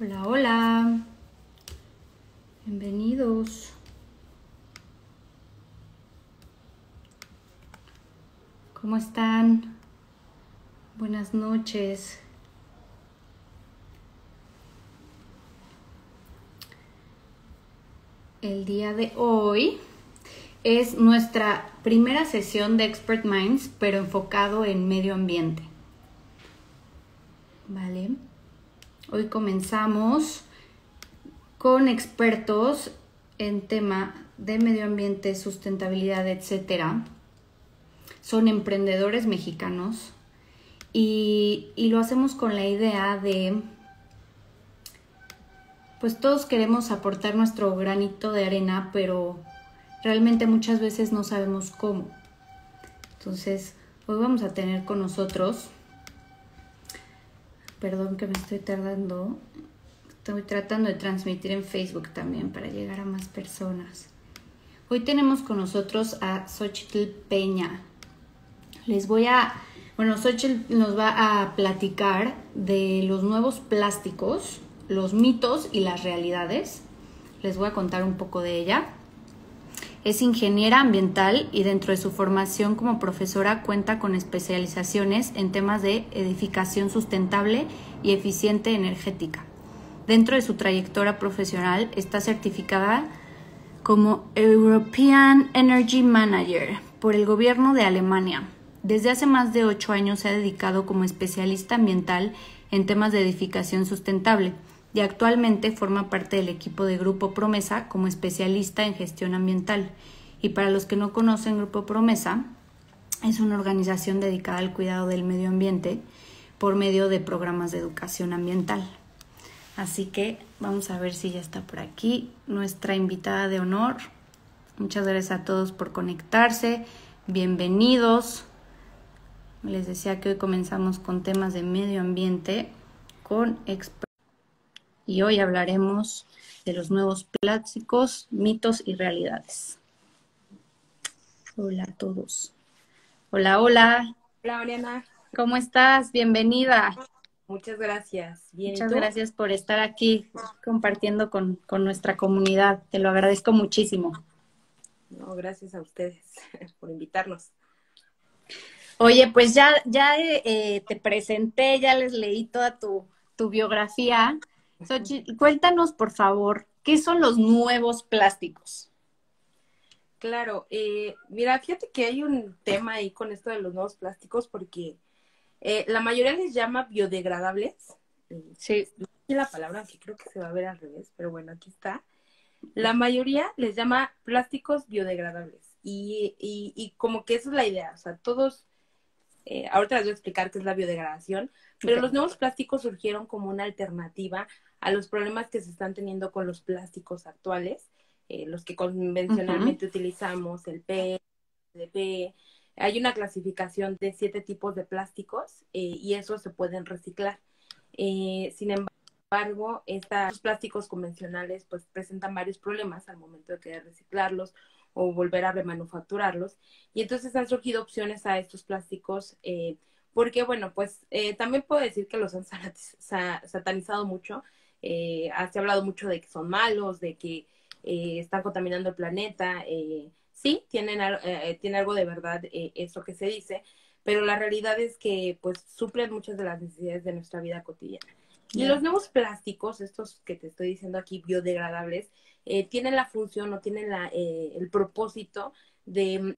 Hola, hola. Bienvenidos. ¿Cómo están? Buenas noches. El día de hoy es nuestra primera sesión de Expert Minds, pero enfocado en medio ambiente. ¿Vale? Hoy comenzamos con expertos en tema de medio ambiente, sustentabilidad, etcétera. Son emprendedores mexicanos y lo hacemos con la idea de, pues todos queremos aportar nuestro granito de arena, pero realmente muchas veces no sabemos cómo. Entonces, hoy vamos a tener con nosotros, perdón que me estoy tardando, estoy tratando de transmitir en Facebook también para llegar a más personas. Hoy tenemos con nosotros a Xochitl Peña. Xochitl nos va a platicar de los nuevos plásticos, los mitos y las realidades. Les voy a contar un poco de ella. Es ingeniera ambiental y dentro de su formación como profesora cuenta con especializaciones en temas de edificación sustentable y eficiente energética. Dentro de su trayectoria profesional está certificada como European Energy Manager por el gobierno de Alemania. Desde hace más de 8 años se ha dedicado como especialista ambiental en temas de edificación sustentable y actualmente forma parte del equipo de Grupo Promesa como especialista en gestión ambiental. Y para los que no conocen, Grupo Promesa es una organización dedicada al cuidado del medio ambiente por medio de programas de educación ambiental. Así que vamos a ver si ya está por aquí nuestra invitada de honor. Muchas gracias a todos por conectarse. Bienvenidos. Les decía que hoy comenzamos con temas de medio ambiente con expertos. Y hoy hablaremos de los nuevos plásticos, mitos y realidades. Hola a todos. Hola, hola. Hola, Mariana. ¿Cómo estás? Bienvenida. Muchas gracias. Bien, ¿y Muchas tú? gracias por estar aquí compartiendo con nuestra comunidad. Te lo agradezco muchísimo. No, gracias a ustedes por invitarnos. Oye, pues ya te presenté, ya les leí toda tu biografía. Xochitl, cuéntanos, por favor, ¿qué son los nuevos plásticos? Claro, mira, fíjate que hay un tema ahí con esto de los nuevos plásticos porque la mayoría les llama biodegradables. Sí. No sé la palabra, aunque creo que se va a ver al revés, pero bueno, aquí está. La mayoría les llama plásticos biodegradables y como que esa es la idea, o sea, todos ahorita les voy a explicar qué es la biodegradación, pero Ok. los nuevos plásticos surgieron como una alternativa a los problemas que se están teniendo con los plásticos actuales, los que Ujú. convencionalmente utilizamos, el PET, el DP. Hay una clasificación de 7 tipos de plásticos y esos se pueden reciclar. Sin embargo, estos plásticos convencionales pues presentan varios problemas al momento de querer reciclarlos o volver a remanufacturarlos. Y entonces han surgido opciones a estos plásticos porque, bueno, pues también puedo decir que los han satanizado mucho. Se ha hablado mucho de que son malos, de que están contaminando el planeta. Sí, tiene algo de verdad eso que se dice, pero la realidad es que pues suplen muchas de las necesidades de nuestra vida cotidiana. Y Ya. los nuevos plásticos, estos que te estoy diciendo aquí, biodegradables, tienen la función o tienen el propósito de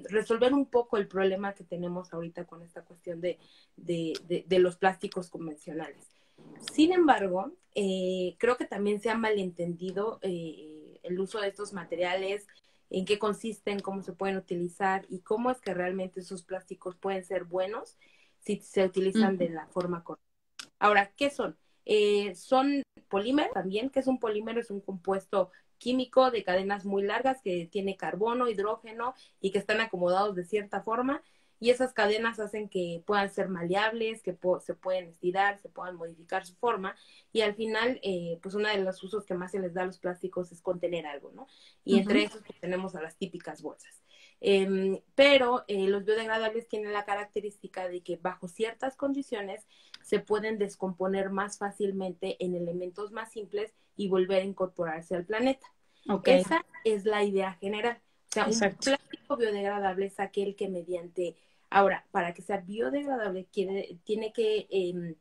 resolver un poco el problema que tenemos ahorita con esta cuestión de los plásticos convencionales. Sin embargo, creo que también se ha malentendido el uso de estos materiales, en qué consisten, cómo se pueden utilizar y cómo es que realmente esos plásticos pueden ser buenos si se utilizan de Ujú. la forma correcta. Ahora, ¿qué son? Son polímeros también. ¿Qué es un polímero? Es un compuesto químico de cadenas muy largas que tiene carbono, hidrógeno y que están acomodados de cierta forma. Y esas cadenas hacen que puedan ser maleables, que se pueden estirar, se puedan modificar su forma. Y al final, pues uno de los usos que más se les da a los plásticos es contener algo, ¿no? Y entre Ujú. esos pues, tenemos a las típicas bolsas. Pero los biodegradables tienen la característica de que bajo ciertas condiciones se pueden descomponer más fácilmente en elementos más simples y volver a incorporarse al planeta. Okay. Esa es la idea general. O sea, Exacto. un plástico biodegradable es aquel que mediante... Ahora, para que sea biodegradable, tiene que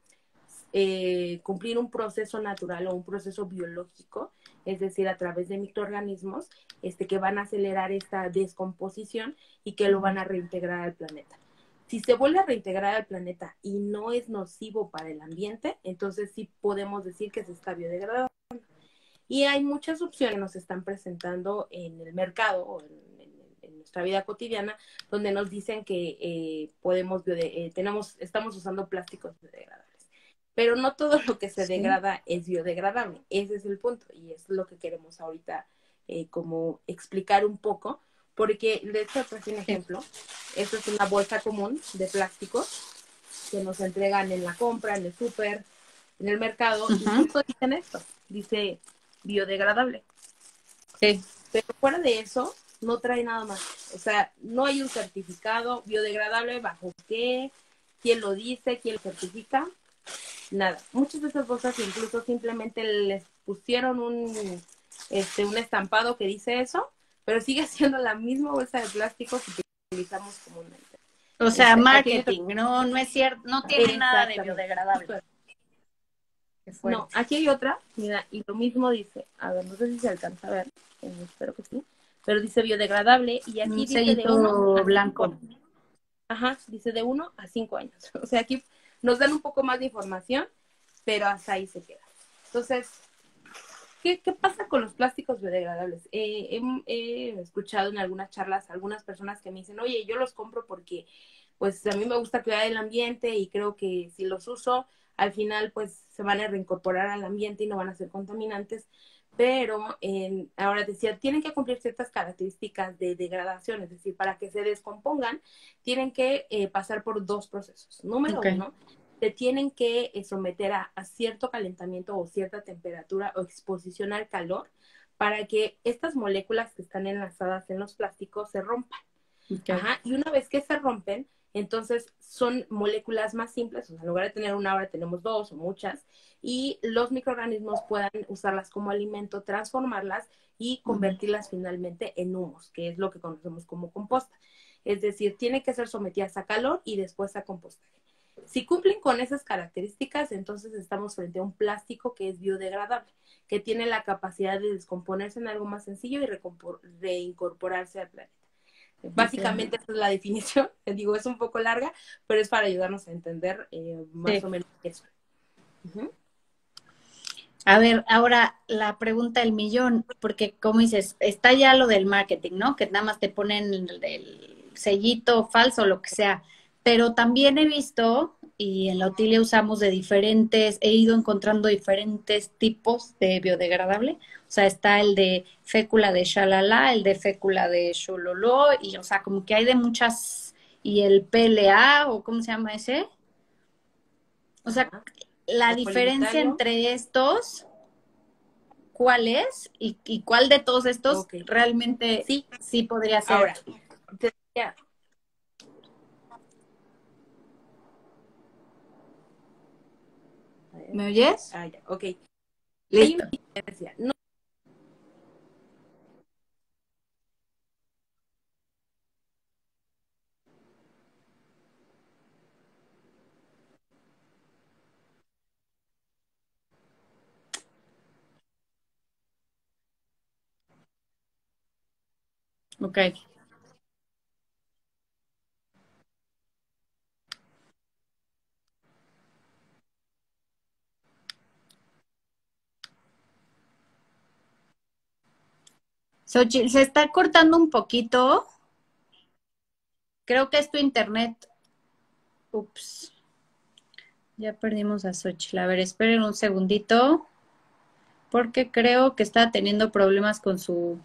cumplir un proceso natural o un proceso biológico, es decir, a través de microorganismos que van a acelerar esta descomposición y que lo van a reintegrar al planeta. Si se vuelve a reintegrar al planeta y no es nocivo para el ambiente, entonces sí podemos decir que se está biodegradando. Y hay muchas opciones que nos están presentando en el mercado o en nuestra vida cotidiana, donde nos dicen que estamos usando plásticos biodegradables. Pero no todo lo que se degrada es biodegradable. Ese es el punto y es lo que queremos ahorita como explicar un poco, porque de hecho, por ejemplo, esto es una bolsa común de plásticos que nos entregan en la compra, en el súper, en el mercado, y justo dicen esto, dice biodegradable. Sí. Pero fuera de eso, no trae nada más. O sea, no hay un certificado biodegradable bajo qué, quién lo dice, quién lo certifica, nada. Muchas de esas bolsas incluso simplemente les pusieron un estampado que dice eso, pero sigue siendo la misma bolsa de plástico que utilizamos comúnmente. O sea, marketing, no es cierto, no tiene nada de biodegradable. No, aquí hay otra, mira, y lo mismo dice, a ver, no sé si se alcanza a ver, espero que sí, pero dice biodegradable y aquí un dice de 1 a blanco. 5 años. Ajá, dice de 1 a 5 años. O sea, aquí nos dan un poco más de información, pero hasta ahí se queda. Entonces, ¿qué pasa con los plásticos biodegradables? He escuchado en algunas charlas algunas personas que me dicen, oye, yo los compro porque pues a mí me gusta cuidar el ambiente y creo que si los uso, al final pues se van a reincorporar al ambiente y no van a ser contaminantes. Pero ahora decía, tienen que cumplir ciertas características de degradación, es decir, para que se descompongan, tienen que pasar por 2 procesos. Número 1, se tienen que someter a cierto calentamiento o cierta temperatura o exposición al calor para que estas moléculas que están enlazadas en los plásticos se rompan. Ajá, y una vez que se rompen, entonces son moléculas más simples, o sea, en lugar de tener una ahora tenemos 2 o muchas, y los microorganismos puedan usarlas como alimento, transformarlas y convertirlas finalmente en humos, que es lo que conocemos como composta. Es decir, tiene que ser sometidas a calor y después a compostaje. Si cumplen con esas características, entonces estamos frente a un plástico que es biodegradable, que tiene la capacidad de descomponerse en algo más sencillo y reincorporarse al planeta. Básicamente esa es la definición, digo, es un poco larga, pero es para ayudarnos a entender más o menos eso. A ver, ahora la pregunta del millón, porque como dices, está ya lo del marketing, ¿no? Que nada más te ponen el sellito falso, lo que sea, pero también he visto, y en la Utilia usamos he ido encontrando diferentes tipos de biodegradable, o sea, está el de fécula de shalala, el de fécula de shololó, y o sea, como que hay de muchas, y el PLA, o ¿cómo se llama ese? O sea, la diferencia entre estos, ¿cuál es? ¿Y cuál de todos estos realmente sí podría ser? Ahora, te decía, ¿me oyes? ya, ok. Listo. Hay una diferencia. No. Ok. Xochitl, se está cortando un poquito. Creo que es tu internet. Ups. Ya perdimos a Xochitl. A ver, esperen un segundito. Porque creo que está teniendo problemas con su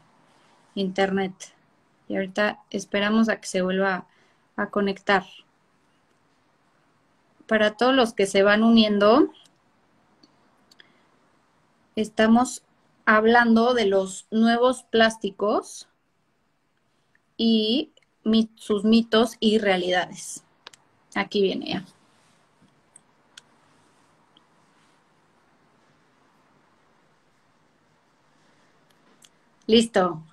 internet. Y ahorita esperamos a que se vuelva a conectar. Para todos los que se van uniendo, estamos hablando de los nuevos plásticos y sus mitos y realidades. Aquí viene ya. Listo.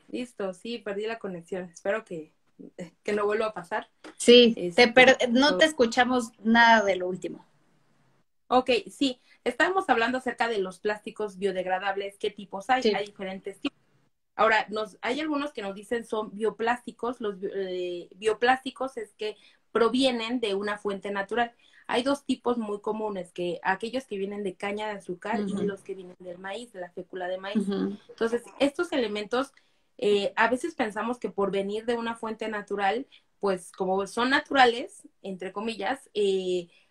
Listo, sí, perdí la conexión. Espero que no vuelva a pasar. Sí, Este, no te escuchamos nada de lo último. ok, sí, estábamos hablando acerca de los plásticos biodegradables, qué tipos hay. Sí. Hay diferentes tipos. Ahora, hay algunos que nos dicen son bioplásticos. Los bioplásticos es que provienen de una fuente natural. Hay dos tipos muy comunes, que aquellos que vienen de caña de azúcar y los que vienen del maíz, de la fécula de maíz. Entonces, estos elementos, a veces pensamos que por venir de una fuente natural, pues como son naturales, entre comillas,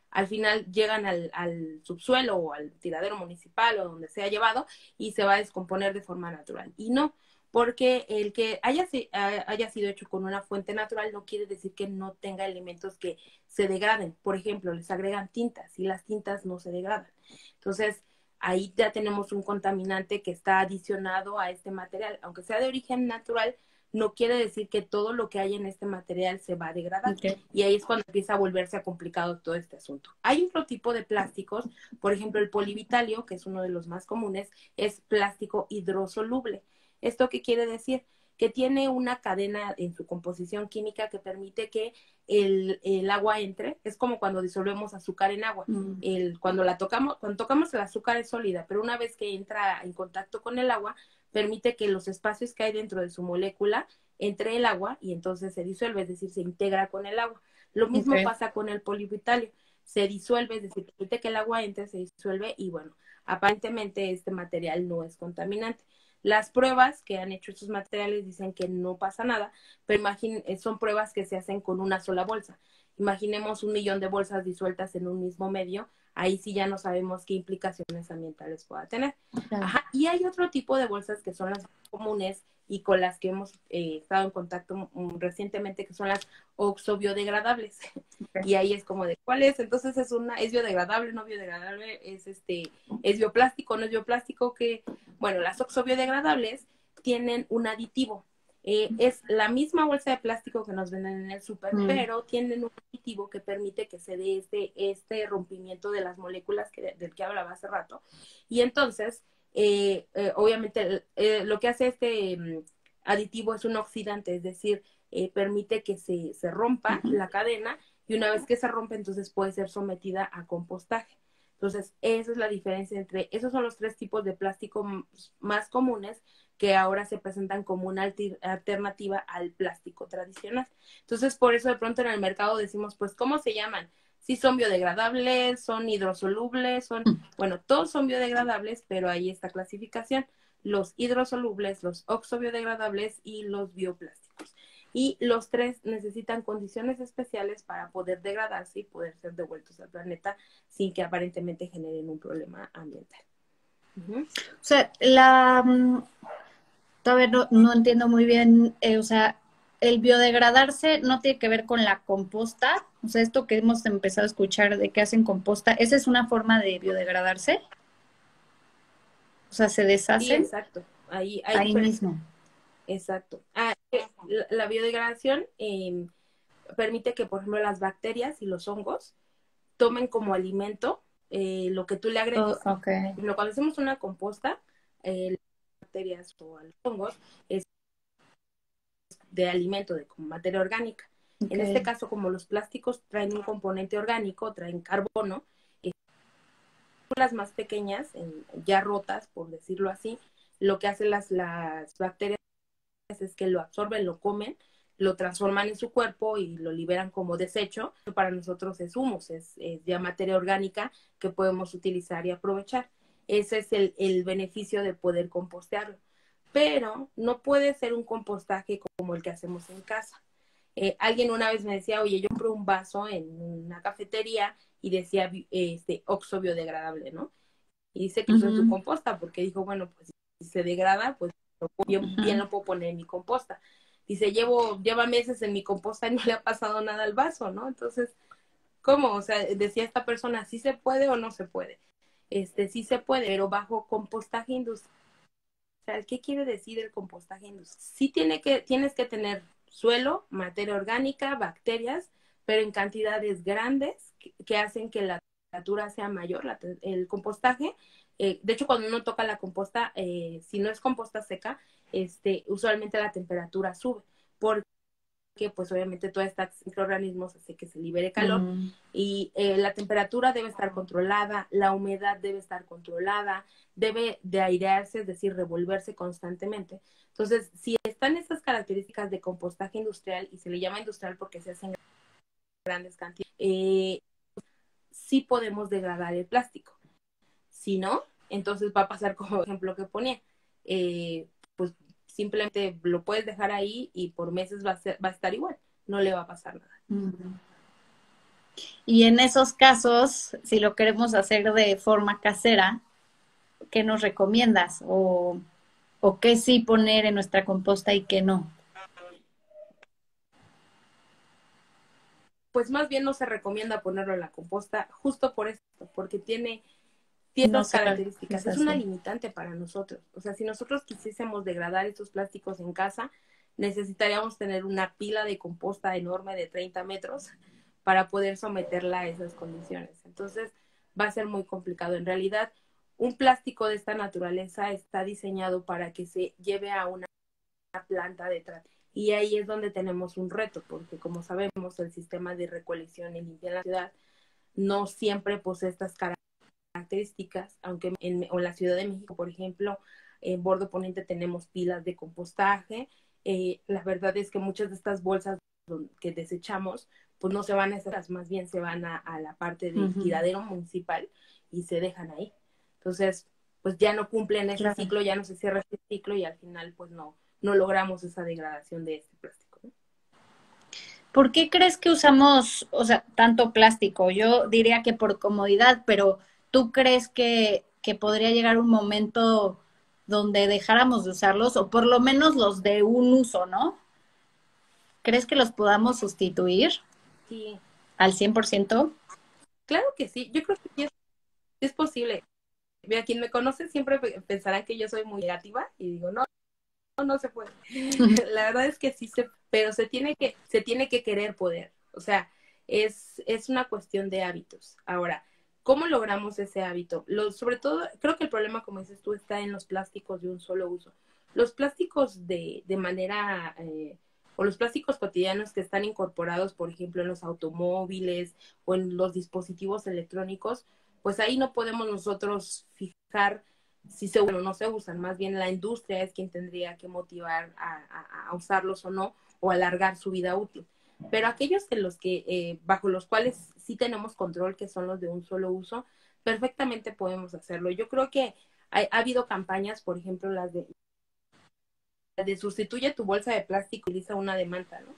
al final llegan al subsuelo o al tiradero municipal o donde sea llevado y se va a descomponer de forma natural. Y no, porque el que haya sido hecho con una fuente natural no quiere decir que no tenga elementos que se degraden. Por ejemplo, les agregan tintas y las tintas no se degradan. Entonces, ahí ya tenemos un contaminante que está adicionado a este material. Aunque sea de origen natural, no quiere decir que todo lo que hay en este material se va a degradar. Okay. Y ahí es cuando empieza a volverse complicado todo este asunto. Hay otro tipo de plásticos, por ejemplo, el polivitalio, que es uno de los más comunes, es plástico hidrosoluble. ¿Esto qué quiere decir? Que tiene una cadena en su composición química que permite que el agua entre. Es como cuando disolvemos azúcar en agua. Cuando tocamos el azúcar es sólida, pero una vez que entra en contacto con el agua, permite que los espacios que hay dentro de su molécula entre el agua y entonces se disuelve, es decir, se integra con el agua. Lo mismo pasa con el polivitalio. Se disuelve, es decir, permite que el agua entre, se disuelve y bueno, aparentemente este material no es contaminante. Las pruebas que han hecho estos materiales dicen que no pasa nada, pero son pruebas que se hacen con una sola bolsa. Imaginemos 1 millón de bolsas disueltas en un mismo medio, ahí sí ya no sabemos qué implicaciones ambientales pueda tener. Ajá. Y hay otro tipo de bolsas que son las comunes y con las que hemos estado en contacto recientemente, que son las oxobiodegradables. Y ahí es como de ¿cuál es? Entonces es biodegradable, no biodegradable, es bioplástico, no es bioplástico, que bueno, las oxobiodegradables tienen un aditivo. Es la misma bolsa de plástico que nos venden en el súper, pero tienen un aditivo que permite que se dé este rompimiento de las moléculas del que hablaba hace rato. Y entonces, obviamente, lo que hace este aditivo es un oxidante, es decir, permite que se rompa la cadena y una vez que se rompe, entonces puede ser sometida a compostaje. Entonces, esa es la diferencia esos son los 3 tipos de plástico más comunes que ahora se presentan como una alternativa al plástico tradicional. Entonces, por eso de pronto en el mercado decimos, pues, ¿cómo se llaman? Sí, son biodegradables, son hidrosolubles, bueno, todos son biodegradables, pero hay esta clasificación, los hidrosolubles, los oxobiodegradables y los bioplásticos. Y los 3 necesitan condiciones especiales para poder degradarse y poder ser devueltos al planeta sin que aparentemente generen un problema ambiental. O sea, todavía no entiendo muy bien, o sea, el biodegradarse no tiene que ver con la composta. O sea, esto que hemos empezado a escuchar de que hacen composta, ¿esa es una forma de biodegradarse? O sea, ¿se Sí, deshacen? exacto. Ahí Mismo. Exacto. La biodegradación permite que, por ejemplo, las bacterias y los hongos tomen como alimento lo que tú le agregues. Okay. Por ejemplo, cuando hacemos una composta, las bacterias o los hongos es de alimento, como materia orgánica. En este caso, como los plásticos traen un componente orgánico, traen carbono, las más pequeñas, ya rotas, por decirlo así, lo que hacen las bacterias es que lo absorben, lo comen, lo transforman en su cuerpo y lo liberan como desecho. Para nosotros es humus, es ya materia orgánica que podemos utilizar y aprovechar. Ese es el beneficio de poder compostearlo. Pero no puede ser un compostaje como el que hacemos en casa. Alguien una vez me decía, oye, yo compré un vaso en una cafetería y decía oxo biodegradable, ¿no? Y dice que eso es su composta, porque dijo, bueno, pues si se degrada, pues bien lo puedo poner en mi composta. Dice, lleva meses en mi composta y no le ha pasado nada al vaso, ¿no? Entonces, ¿cómo? O sea, decía esta persona, ¿sí se puede o no se puede? Sí se puede, pero bajo compostaje industrial. ¿Qué quiere decir el compostaje industrial? Sí tienes que tener suelo, materia orgánica, bacterias, pero en cantidades grandes que hacen que la temperatura sea mayor. El compostaje De hecho, cuando uno toca la composta, si no es composta seca, usualmente la temperatura sube, porque pues obviamente todos estos microorganismos hace que se libere calor y la temperatura debe estar controlada, la humedad debe estar controlada, debe de airearse, es decir, revolverse constantemente. Entonces, si están estas características de compostaje industrial, y se le llama industrial porque se hacen grandes cantidades, sí podemos degradar el plástico. Si no, entonces va a pasar como ejemplo que ponía. Pues simplemente lo puedes dejar ahí y por meses va a estar igual, no le va a pasar nada. Y en esos casos, si lo queremos hacer de forma casera, ¿qué nos recomiendas? ¿O qué sí poner en nuestra composta y qué no? Pues más bien no se recomienda ponerlo en la composta justo por esto, porque tiene No dos sé, características. Es una así. limitante para nosotros. O sea, si nosotros quisiésemos degradar estos plásticos en casa, necesitaríamos tener una pila de composta enorme de 30 metros para poder someterla a esas condiciones. Entonces, va a ser muy complicado. En realidad, un plástico de esta naturaleza está diseñado para que se lleve a una planta de tratamiento. Y ahí es donde tenemos un reto, porque como sabemos, el sistema de recolección y limpia en la ciudad no siempre posee estas características, aunque en la Ciudad de México, por ejemplo, en Bordo Poniente tenemos pilas de compostaje. La verdad es que muchas de estas bolsas que desechamos, pues no se van a esas, más bien se van a la parte del tiradero municipal y se dejan ahí. Entonces, pues ya no cumplen ese ciclo, ya no se cierra ese ciclo y al final, pues no logramos esa degradación de este plástico, ¿no? ¿Por qué crees que usamos, o sea, tanto plástico? Yo diría que por comodidad, pero ¿tú crees que podría llegar un momento donde dejáramos de usarlos, o por lo menos los de un uso, ¿no? ¿Crees que los podamos sustituir Sí, al 100%? claro que sí, yo creo que sí es posible. Mira, quien me conoce siempre pensará que yo soy muy negativa y digo, no se puede. La verdad es que sí pero se tiene que querer poder. O sea, es una cuestión de hábitos. Ahora, ¿cómo logramos ese hábito? Sobre todo, creo que el problema, como dices tú, está en los plásticos de un solo uso. Los plásticos de manera, o los plásticos cotidianos que están incorporados, por ejemplo, en los automóviles o en los dispositivos electrónicos, pues ahí no podemos nosotros fijar si se usan o no se usan, más bien la industria es quien tendría que motivar a usarlos o no, o alargar su vida útil. Pero aquellos de los que, bajo los cuales sí tenemos control, que son los de un solo uso, perfectamente podemos hacerlo. Yo creo que ha habido campañas, por ejemplo, la de sustituye tu bolsa de plástico, utiliza una de manta, ¿no?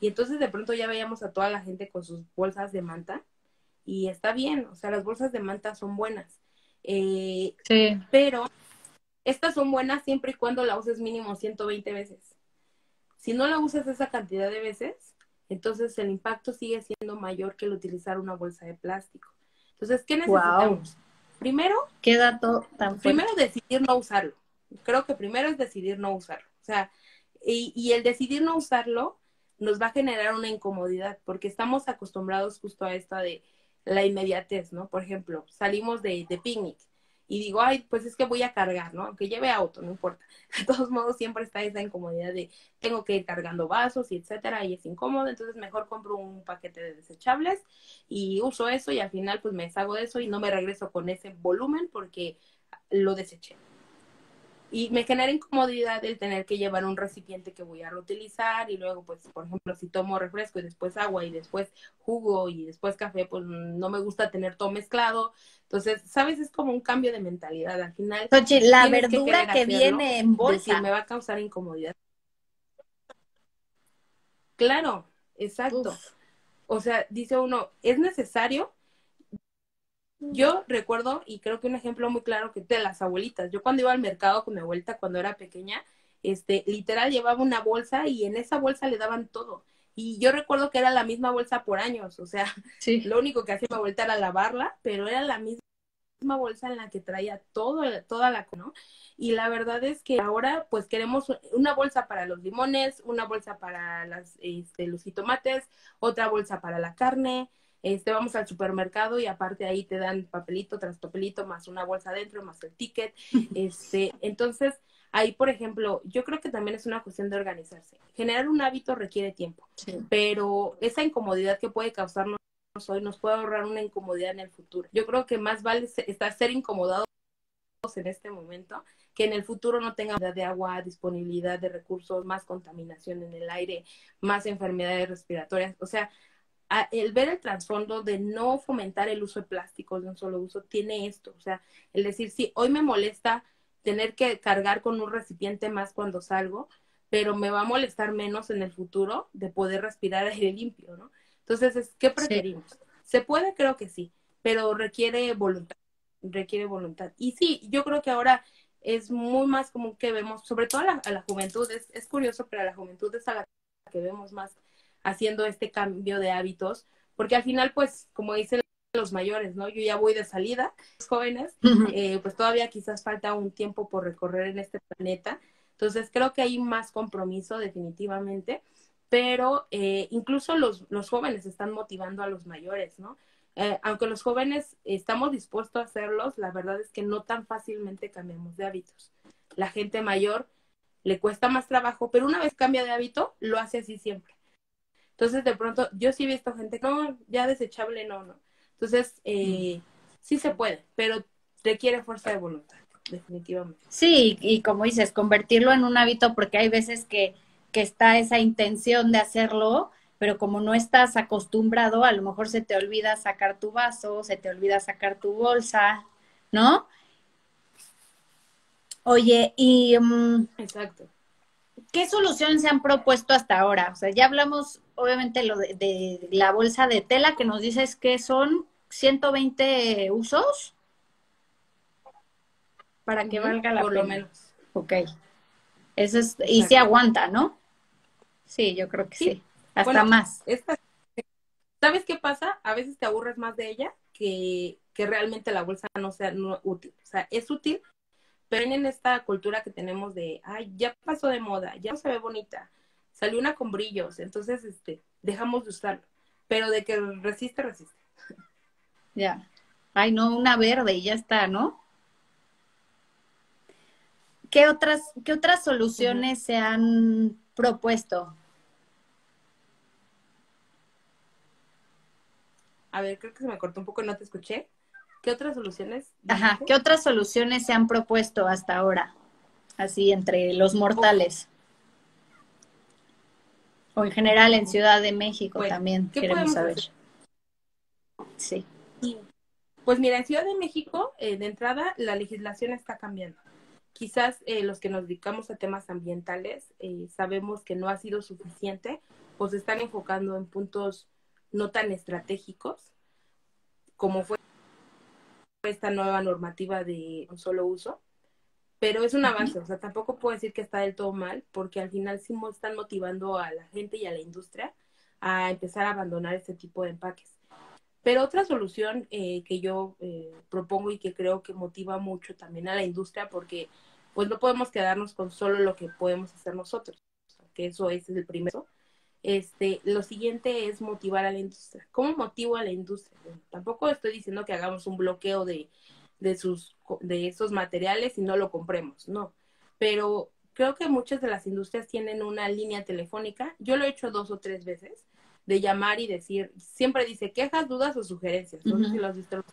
Y entonces de pronto ya veíamos a toda la gente con sus bolsas de manta, y está bien, o sea, las bolsas de manta son buenas. Sí. Pero estas son buenas siempre y cuando la uses mínimo 120 veces. Si no la usas esa cantidad de veces, entonces el impacto sigue siendo mayor que el utilizar una bolsa de plástico. Entonces, ¿qué Wow. necesitamos? Primero, Qué dato tan primero fuerte. decidir no usarlo. Creo que primero es decidir no usarlo. O sea, y el decidir no usarlo nos va a generar una incomodidad porque estamos acostumbrados justo a esta de la inmediatez, ¿no? Por ejemplo, salimos de picnic y digo, ay, pues es que voy a cargar, ¿no? Aunque lleve auto, no importa. De todos modos, siempre está esa incomodidad de tengo que ir cargando vasos y etcétera, y es incómodo, entonces mejor compro un paquete de desechables y uso eso y al final pues me deshago de eso y no me regreso con ese volumen porque lo deseché. Y me genera incomodidad el tener que llevar un recipiente que voy a reutilizar y luego, pues, por ejemplo, si tomo refresco y después agua y después jugo y después café, pues no me gusta tener todo mezclado. Entonces, ¿sabes? Es como un cambio de mentalidad. Al final Xochitl, la tienes que verdura querer que hacerlo, viene en decir, bolsa. me va a causar incomodidad. Claro, exacto. Uf. O sea, dice uno, ¿es necesario? Yo recuerdo, y creo que un ejemplo muy claro que de las abuelitas, yo cuando iba al mercado con mi abuelita cuando era pequeña, literal llevaba una bolsa y en esa bolsa le daban todo. Y yo recuerdo que era la misma bolsa por años, o sea, Sí. lo único que hacía mi abuelita era lavarla, pero era la misma bolsa en la que traía toda la, ¿no? Y la verdad es que ahora pues queremos una bolsa para los limones, una bolsa para los jitomates, otra bolsa para la carne, vamos al supermercado y aparte ahí te dan papelito tras papelito, más una bolsa adentro, más el ticket. Entonces, ahí, por ejemplo, yo creo que también es una cuestión de organizarse. Generar un hábito requiere tiempo, Sí. pero esa incomodidad que puede causarnos hoy nos puede ahorrar una incomodidad en el futuro. Yo creo que más vale ser incomodados en este momento, que en el futuro no tenga de agua, disponibilidad de recursos, más contaminación en el aire, más enfermedades respiratorias. O sea, el ver el trasfondo de no fomentar el uso de plásticos de un solo uso tiene esto. O sea, el decir, sí, hoy me molesta tener que cargar con un recipiente más cuando salgo, pero me va a molestar menos en el futuro de poder respirar aire limpio, ¿no? Entonces, ¿qué Sí. preferimos? ¿Se puede? Creo que sí, pero requiere voluntad. Y sí, yo creo que ahora es muy más común que vemos, sobre todo a la juventud, es curioso, pero a la juventud es a la que vemos más haciendo este cambio de hábitos, porque al final, pues, como dicen los mayores, ¿no? Yo ya voy de salida, los jóvenes, pues todavía quizás falta un tiempo por recorrer en este planeta, entonces creo que hay más compromiso definitivamente, pero incluso los jóvenes están motivando a los mayores, ¿no? Aunque los jóvenes estamos dispuestos a hacerlos, la verdad es que no tan fácilmente cambiamos de hábitos. La gente mayor le cuesta más trabajo, pero una vez cambia de hábito, lo hace así siempre. Entonces, de pronto, yo sí he visto gente, no, ya desechable, no, no. Entonces, sí se puede, pero requiere fuerza de voluntad, definitivamente. Sí, y como dices, convertirlo en un hábito, porque hay veces que está esa intención de hacerlo, pero como no estás acostumbrado, a lo mejor se te olvida sacar tu vaso, se te olvida sacar tu bolsa, ¿no? Oye, ¿y Exacto. qué soluciones se han propuesto hasta ahora? O sea, ya hablamos, obviamente, de la bolsa de tela, que nos dices que son 120 usos para que valga la Por lo pena. menos. Ok. Eso es, y sí Exacto. aguanta, ¿no? Sí, yo creo que Sí. sí. Hasta Bueno, más. ¿sabes qué pasa? A veces te aburres más de ella que realmente la bolsa no sea no útil. O sea, es útil, pero en esta cultura que tenemos de, ay, ya pasó de moda, ya no se ve bonita, salió una con brillos, entonces dejamos de usarlo. Pero de que resiste, resiste. Ya. Ay, no, una verde y ya está, ¿no? Qué otras Ujú. soluciones se han propuesto? A ver, creo que se me cortó un poco y no te escuché. ¿Qué otras soluciones Ajá, dijiste? ¿qué otras soluciones se han propuesto hasta ahora? Así, entre los Uf, mortales. O en general en ujú. Ciudad de México Bueno, también ¿qué queremos podemos saber. hacer? Sí. Sí. Pues mira, en Ciudad de México, de entrada, la legislación está cambiando. Quizás los que nos dedicamos a temas ambientales sabemos que no ha sido suficiente, pues se están enfocando en puntos no tan estratégicos como fue esta nueva normativa de un solo uso, pero es un avance, o sea, tampoco puedo decir que está del todo mal, porque al final sí están motivando a la gente y a la industria a empezar a abandonar este tipo de empaques. Pero otra solución que yo propongo y que creo que motiva mucho también a la industria, porque pues no podemos quedarnos con solo lo que podemos hacer nosotros, que eso es el primero. Lo siguiente es motivar a la industria. ¿Cómo motivo a la industria? Bueno, tampoco estoy diciendo que hagamos un bloqueo de esos materiales y no lo compremos, no. Pero creo que muchas de las industrias tienen una línea telefónica. Yo lo he hecho 2 o 3 veces de llamar y decir, siempre dice quejas, dudas o sugerencias. No sé si Ujú. lo has visto,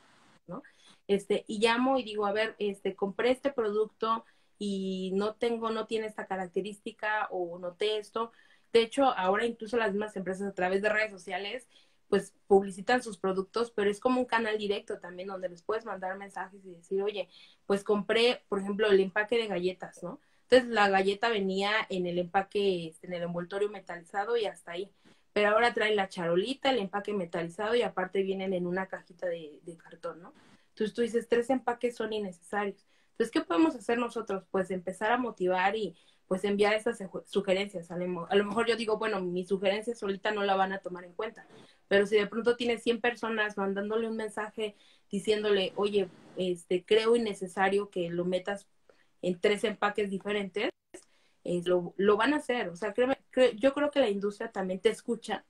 ¿no? Y llamo y digo, a ver, compré este producto y no tiene esta característica o noté esto. De hecho, ahora incluso las mismas empresas a través de redes sociales pues publicitan sus productos, pero es como un canal directo también donde les puedes mandar mensajes y decir, oye, pues compré, por ejemplo, el empaque de galletas, ¿no? Entonces la galleta venía en el empaque, en el envoltorio metalizado y hasta ahí. Pero ahora traen la charolita, el empaque metalizado y aparte vienen en una cajita de cartón, ¿no? Entonces tú dices, 3 empaques son innecesarios. Entonces, ¿qué podemos hacer nosotros? Pues empezar a motivar y pues enviar estas sugerencias. A lo mejor yo digo, bueno, mi sugerencia solita no la van a tomar en cuenta, pero si de pronto tienes 100 personas mandándole un mensaje diciéndole, oye, creo innecesario que lo metas en 3 empaques diferentes, lo van a hacer. O sea, yo creo que la industria también te escucha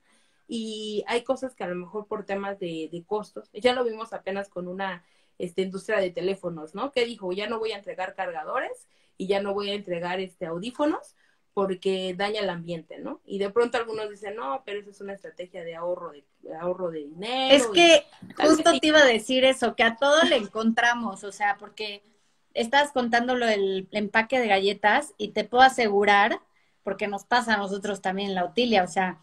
y hay cosas que a lo mejor por temas de costos, ya lo vimos apenas con una industria de teléfonos, ¿no? Que dijo, ya no voy a entregar cargadores y ya no voy a entregar audífonos porque daña el ambiente, ¿no? Y de pronto algunos dicen, no, pero eso es una estrategia de ahorro de Es dinero y que tal vez justo sí. te iba a decir eso, que a todo le encontramos, o sea, porque estás contándolo el empaque de galletas y te puedo asegurar, porque nos pasa a nosotros también en la Utilia, o sea,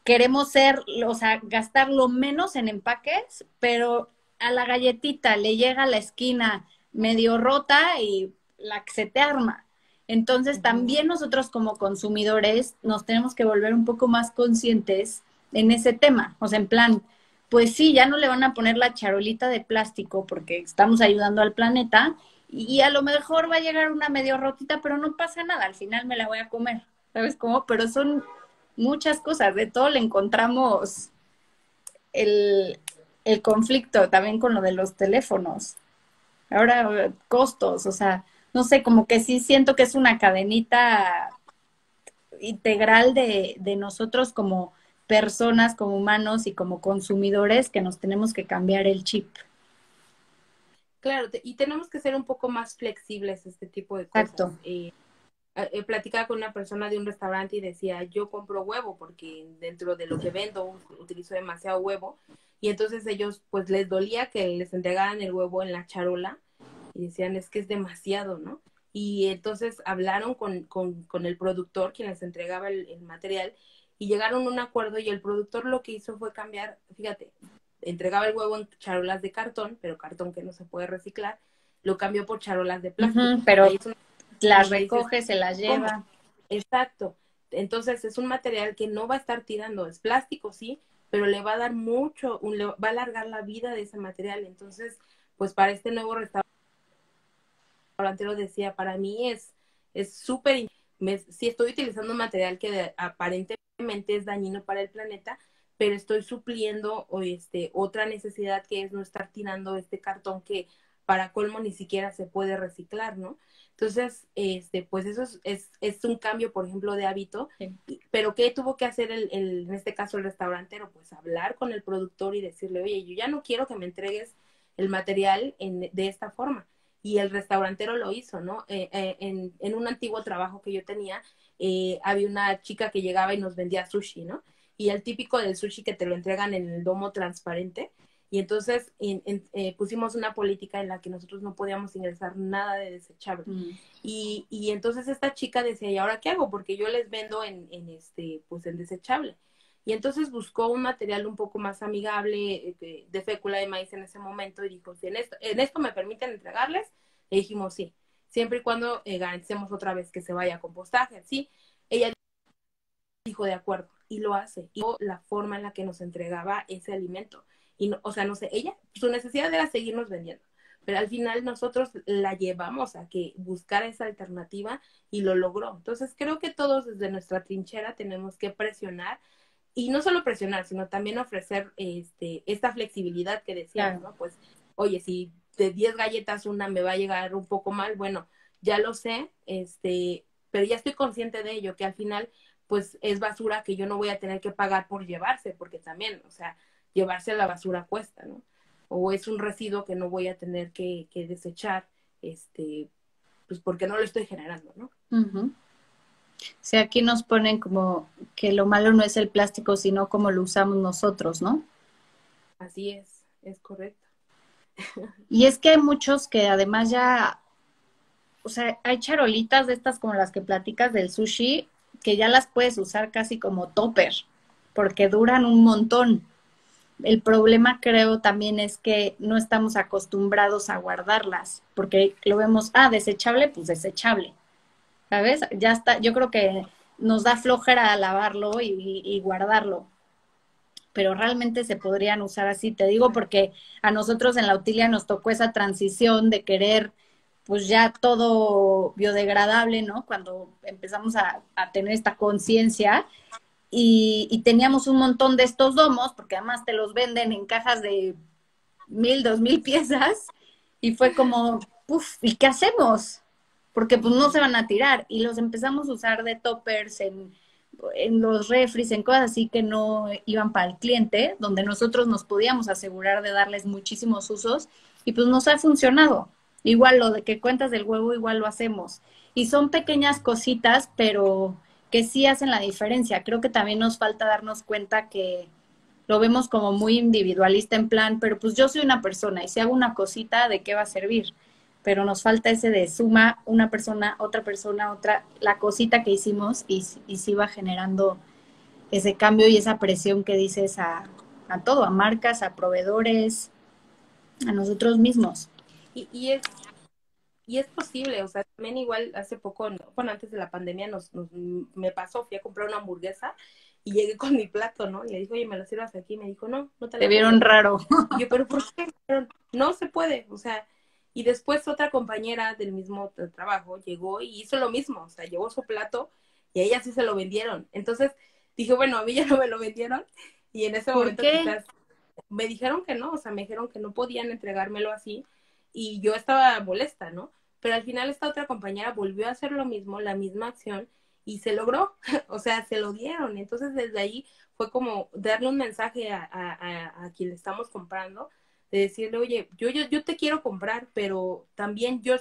queremos ser, o sea, gastar lo menos en empaques, pero a la galletita le llega a la esquina medio rota y la que se te arma. Entonces, también nosotros como consumidores nos tenemos que volver un poco más conscientes en ese tema, o sea, en plan, pues sí, ya no le van a poner la charolita de plástico porque estamos ayudando al planeta y a lo mejor va a llegar una medio rotita, pero no pasa nada, al final me la voy a comer, ¿sabes cómo? Pero son muchas cosas, de todo le encontramos el, el conflicto también con lo de los teléfonos. Ahora, costos, o sea, no sé, como que sí siento que es una cadenita integral de nosotros como personas, como humanos y como consumidores que nos tenemos que cambiar el chip. Claro, y tenemos que ser un poco más flexibles este tipo de cosas. Exacto. Platicaba con una persona de un restaurante y decía, yo compro huevo porque dentro de lo que vendo utilizo demasiado huevo. Y entonces ellos, pues les dolía que les entregaran el huevo en la charola y decían, es que es demasiado, ¿no? Y entonces hablaron con el productor, quien les entregaba el material, y llegaron a un acuerdo y el productor lo que hizo fue cambiar, fíjate, entregaba el huevo en charolas de cartón, pero cartón que no se puede reciclar, lo cambió por charolas de plástico. Pero Ahí es las donde dices, recoge, se las ¿cómo? lleva. Exacto. Entonces es un material que no va a estar tirando, es plástico, sí, pero le va a dar mucho, le va a alargar la vida de ese material. Entonces, pues para este nuevo restaurante lo decía, para mí es súper, si estoy utilizando un material que aparentemente es dañino para el planeta, pero estoy supliendo otra necesidad que es no estar tirando este cartón que para colmo ni siquiera se puede reciclar, ¿no? Entonces, pues eso es un cambio, por ejemplo, de hábito, Sí. pero ¿qué tuvo que hacer en este caso el restaurantero? Pues hablar con el productor y decirle, oye, yo ya no quiero que me entregues el material de esta forma. Y el restaurantero lo hizo, ¿no? En un antiguo trabajo que yo tenía, había una chica que llegaba y nos vendía sushi, ¿no? Y el típico del sushi que te lo entregan en el domo transparente, y entonces pusimos una política en la que nosotros no podíamos ingresar nada de desechable. Y entonces esta chica decía, ¿y ahora qué hago? Porque yo les vendo pues en desechable. Y entonces buscó un material un poco más amigable de fécula de maíz en ese momento y dijo, si en esto me permiten entregarles, le dijimos sí, siempre y cuando garanticemos otra vez que se vaya a compostaje, ¿sí? Ella dijo de acuerdo y lo hace. Y la forma en la que nos entregaba ese alimento. Y no, o sea, no sé, ella, su necesidad era seguirnos vendiendo. Pero al final nosotros la llevamos a que buscara esa alternativa y lo logró. Entonces creo que todos desde nuestra trinchera tenemos que presionar y no solo presionar, sino también ofrecer esta flexibilidad que decíamos, Claro. ¿no? Pues, oye, si de 10 galletas una me va a llegar un poco mal, bueno, ya lo sé, pero ya estoy consciente de ello, que al final, pues, es basura que yo no voy a tener que pagar por llevarse, porque también, o sea, llevarse a la basura cuesta, ¿no? O es un residuo que no voy a tener que desechar, pues porque no lo estoy generando, ¿no? Sí, aquí nos ponen como que lo malo no es el plástico, sino como lo usamos nosotros, ¿no? Así es correcto. Y es que hay muchos que además ya, o sea, hay charolitas de estas como las que platicas del sushi, que ya las puedes usar casi como topper, porque duran un montón. El problema creo también es que no estamos acostumbrados a guardarlas, porque lo vemos, desechable, pues desechable, ¿sabes? Ya está, yo creo que nos da flojera lavarlo y guardarlo, pero realmente se podrían usar así. Te digo porque a nosotros en la Utilia nos tocó esa transición de querer pues ya todo biodegradable, ¿no? Cuando empezamos a tener esta conciencia y teníamos un montón de estos domos, porque además te los venden en cajas de 1,000, 2,000 piezas, y fue como, uff, ¿y qué hacemos? Porque pues no se van a tirar, y los empezamos a usar de toppers en los refris, en cosas así que no iban para el cliente, donde nosotros nos podíamos asegurar de darles muchísimos usos y pues nos ha funcionado. Igual lo de que cuentas del huevo, igual lo hacemos. Y son pequeñas cositas, pero que sí hacen la diferencia. Creo que también nos falta darnos cuenta que lo vemos como muy individualista en plan, pero pues yo soy una persona y si hago una cosita, ¿de qué va a servir? Pero nos falta ese de suma una persona, otra, la cosita que hicimos y sí va generando ese cambio y esa presión que dices a todo, a marcas, a proveedores, a nosotros mismos. Y, y es, y es posible, o sea, también igual hace poco, bueno, antes de la pandemia me pasó, fui a comprar una hamburguesa y llegué con mi plato, ¿no? Y le dije, oye, ¿me lo sirvas aquí? Y me dijo, no, no te Te la vieron sirvo. raro. Y yo, ¿pero por qué? Pero no se puede, o sea, y después otra compañera del mismo trabajo llegó y hizo lo mismo, o sea, llevó su plato y a ella sí se lo vendieron. Entonces dije, bueno, a mí ya no me lo vendieron y en ese ¿Por momento qué? quizás me dijeron que no, o sea, me dijeron que no podían entregármelo así y yo estaba molesta, ¿no? Pero al final esta otra compañera volvió a hacer lo mismo, la misma acción y se logró, o sea, se lo dieron. Entonces desde ahí fue como darle un mensaje a quien le estamos comprando, de decirle, oye, yo te quiero comprar, pero también yo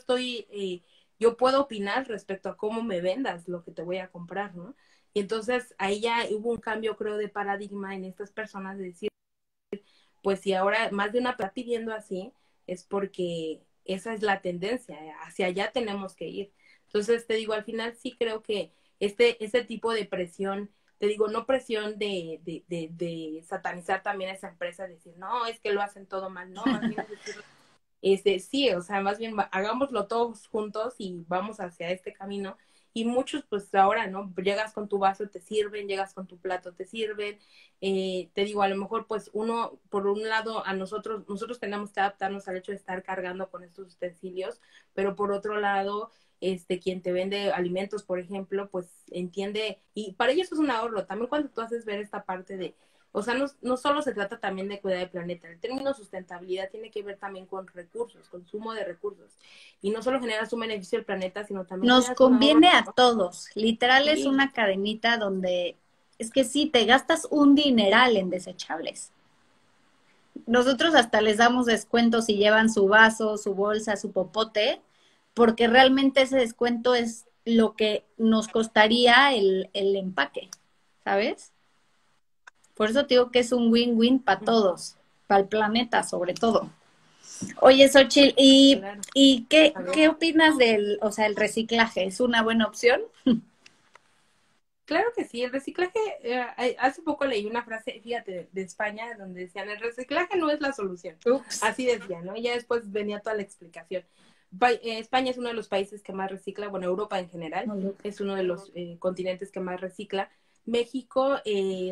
puedo opinar respecto a cómo me vendas lo que te voy a comprar, ¿no? Y entonces ahí ya hubo un cambio, creo, de paradigma en estas personas de decir, pues si ahora más de una está pidiendo así, es porque esa es la tendencia, hacia allá tenemos que ir. Entonces, te digo, al final sí creo que este tipo de presión, te digo, no presión de satanizar también a esa empresa, decir, no, es que lo hacen todo mal, no, más bien es decir, sí, o sea, más bien hagámoslo todos juntos y vamos hacia este camino. Y muchos, pues ahora, ¿no? Llegas con tu vaso, te sirven, llegas con tu plato, te sirven. Te digo, a lo mejor, pues uno, por un lado, nosotros tenemos que adaptarnos al hecho de estar cargando con estos utensilios, pero por otro lado, quien te vende alimentos, por ejemplo, pues entiende, y para ellos es un ahorro. También cuando tú haces ver esta parte de, o sea, no solo se trata también de cuidar el planeta, el término sustentabilidad tiene que ver también con recursos, consumo de recursos. Y no solo generas un beneficio al planeta, sino también Nos generas un ahorro. conviene a todos. Literal es Sí, una cadenita donde es que sí, te gastas un dineral en desechables. Nosotros hasta les damos descuentos si llevan su vaso, su bolsa, su popote, porque realmente ese descuento es lo que nos costaría el empaque, ¿sabes? Por eso te digo que es un win-win para todos, para el planeta sobre todo. Oye, Xochitl, claro. ¿y qué, A ver. qué opinas del, o sea, el reciclaje? ¿Es una buena opción? Claro que sí, el reciclaje, hace poco leí una frase, fíjate, de España, donde decían, el reciclaje no es la solución. Ups. Así decían, ¿no? Y ya después venía toda la explicación. España es uno de los países que más recicla, bueno, Europa en general, es uno de los continentes que más recicla. México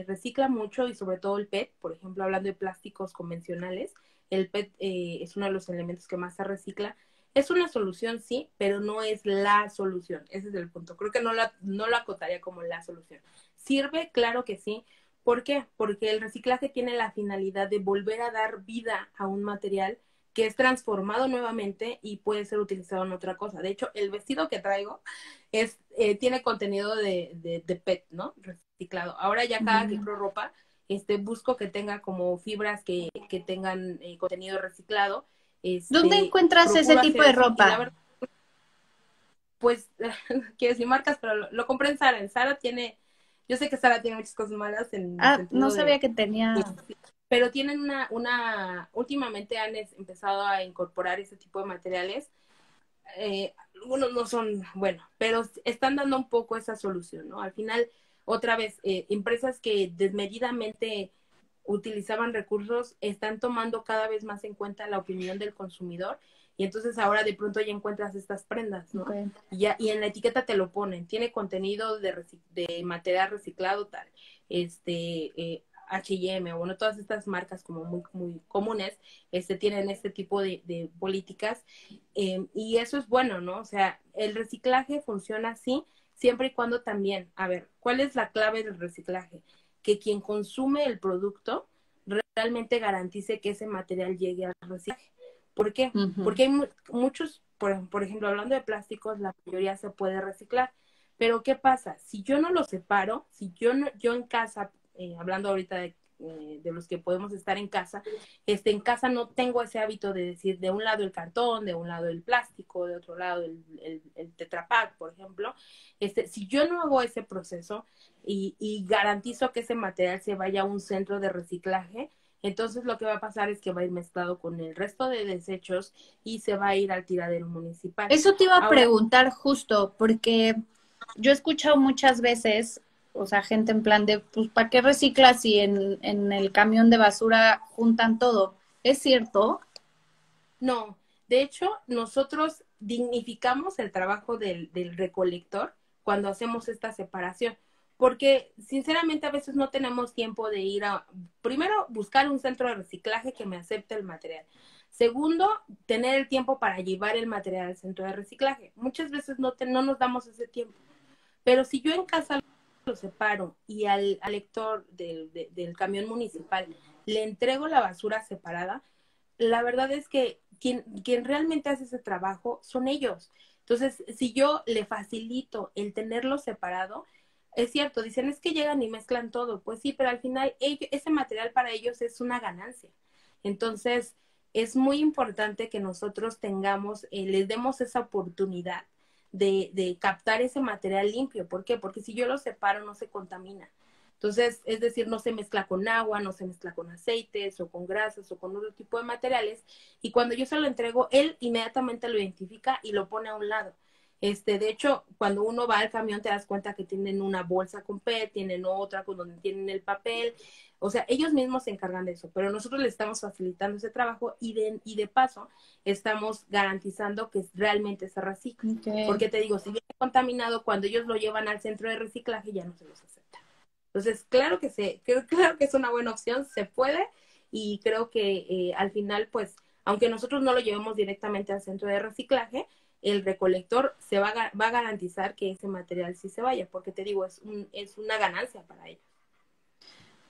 recicla mucho y sobre todo el PET, por ejemplo, hablando de plásticos convencionales, el PET es uno de los elementos que más se recicla. Es una solución, sí, pero no es la solución. Ese es el punto. Creo que no lo acotaría como la solución. ¿Sirve? Claro que sí. ¿Por qué? Porque el reciclaje tiene la finalidad de volver a dar vida a un material que es transformado nuevamente y puede ser utilizado en otra cosa. De hecho, el vestido que traigo tiene contenido de PET, ¿no? Reciclado. Ahora ya cada que creo ropa, busco que tenga como fibras que tengan contenido reciclado. ¿Dónde encuentras ese Procuro tipo hacer de eso y la ropa? verdad, pues, quiero decir marcas, pero lo compré en Zara. En Zara tiene, yo sé que Zara tiene muchas cosas malas en el Ah, no sentido sabía de que tenía. pero tienen últimamente han empezado a incorporar ese tipo de materiales. Algunos no son, bueno, pero están dando un poco esa solución, ¿no? Al final, otra vez, empresas que desmedidamente utilizaban recursos están tomando cada vez más en cuenta la opinión del consumidor y entonces ahora de pronto ya encuentras estas prendas, ¿no? Okay. Y en la etiqueta te lo ponen, tiene contenido de material reciclado tal, H&M, o bueno, todas estas marcas como muy, muy comunes, tienen este tipo de políticas y eso es bueno, ¿no? O sea, el reciclaje funciona así siempre y cuando también, a ver, ¿cuál es la clave del reciclaje? Que quien consume el producto realmente garantice que ese material llegue al reciclaje. ¿Por qué? Uh -huh. Porque hay muchos, por ejemplo, hablando de plásticos, la mayoría se puede reciclar, Pero ¿qué pasa? Si yo no lo separo, si yo no, yo en casa, hablando ahorita de los que podemos estar en casa no tengo ese hábito de decir de un lado el cartón, de un lado el plástico, de otro lado el Tetra Pak, por ejemplo. Si yo no hago ese proceso y garantizo que ese material se vaya a un centro de reciclaje, entonces lo que va a pasar es que va a ir mezclado con el resto de desechos y se va a ir al tiradero municipal. Eso te iba a Ahora, preguntar justo, porque yo he escuchado muchas veces, o sea, gente en plan de, pues, ¿para qué reciclas si en el camión de basura juntan todo? ¿Es cierto? no, de hecho, nosotros dignificamos el trabajo del recolector cuando hacemos esta separación, porque sinceramente a veces no tenemos tiempo de ir a, primero, buscar un centro de reciclaje que me acepte el material. Segundo, tener el tiempo para llevar el material al centro de reciclaje. Muchas veces no nos damos ese tiempo, pero si yo en casa lo separo y al lector del camión municipal le entrego la basura separada, la verdad es que quien realmente hace ese trabajo son ellos. Entonces, si yo le facilito el tenerlo separado, es cierto, dicen es que llegan y mezclan todo, pues sí, pero al final ese material para ellos es una ganancia. Entonces, es muy importante que nosotros tengamos, les demos esa oportunidad de captar ese material limpio. ¿Por qué? Porque si yo lo separo no se contamina. Entonces, es decir, no se mezcla con agua, no se mezcla con aceites o con grasas o con otro tipo de materiales. Y cuando yo se lo entrego, él inmediatamente lo identifica y lo pone a un lado. De hecho, cuando uno va al camión te das cuenta que tienen una bolsa con PET, tienen otra con donde tienen el papel. O sea, ellos mismos se encargan de eso, pero nosotros les estamos facilitando ese trabajo y de paso estamos garantizando que realmente se recicle. Okay. Porque te digo, si viene contaminado, cuando ellos lo llevan al centro de reciclaje ya no se los acepta. Entonces, claro que es una buena opción, se puede, y creo que al final, pues, aunque nosotros no lo llevemos directamente al centro de reciclaje, el recolector va a garantizar que ese material sí se vaya, porque te digo, es una ganancia para ellos.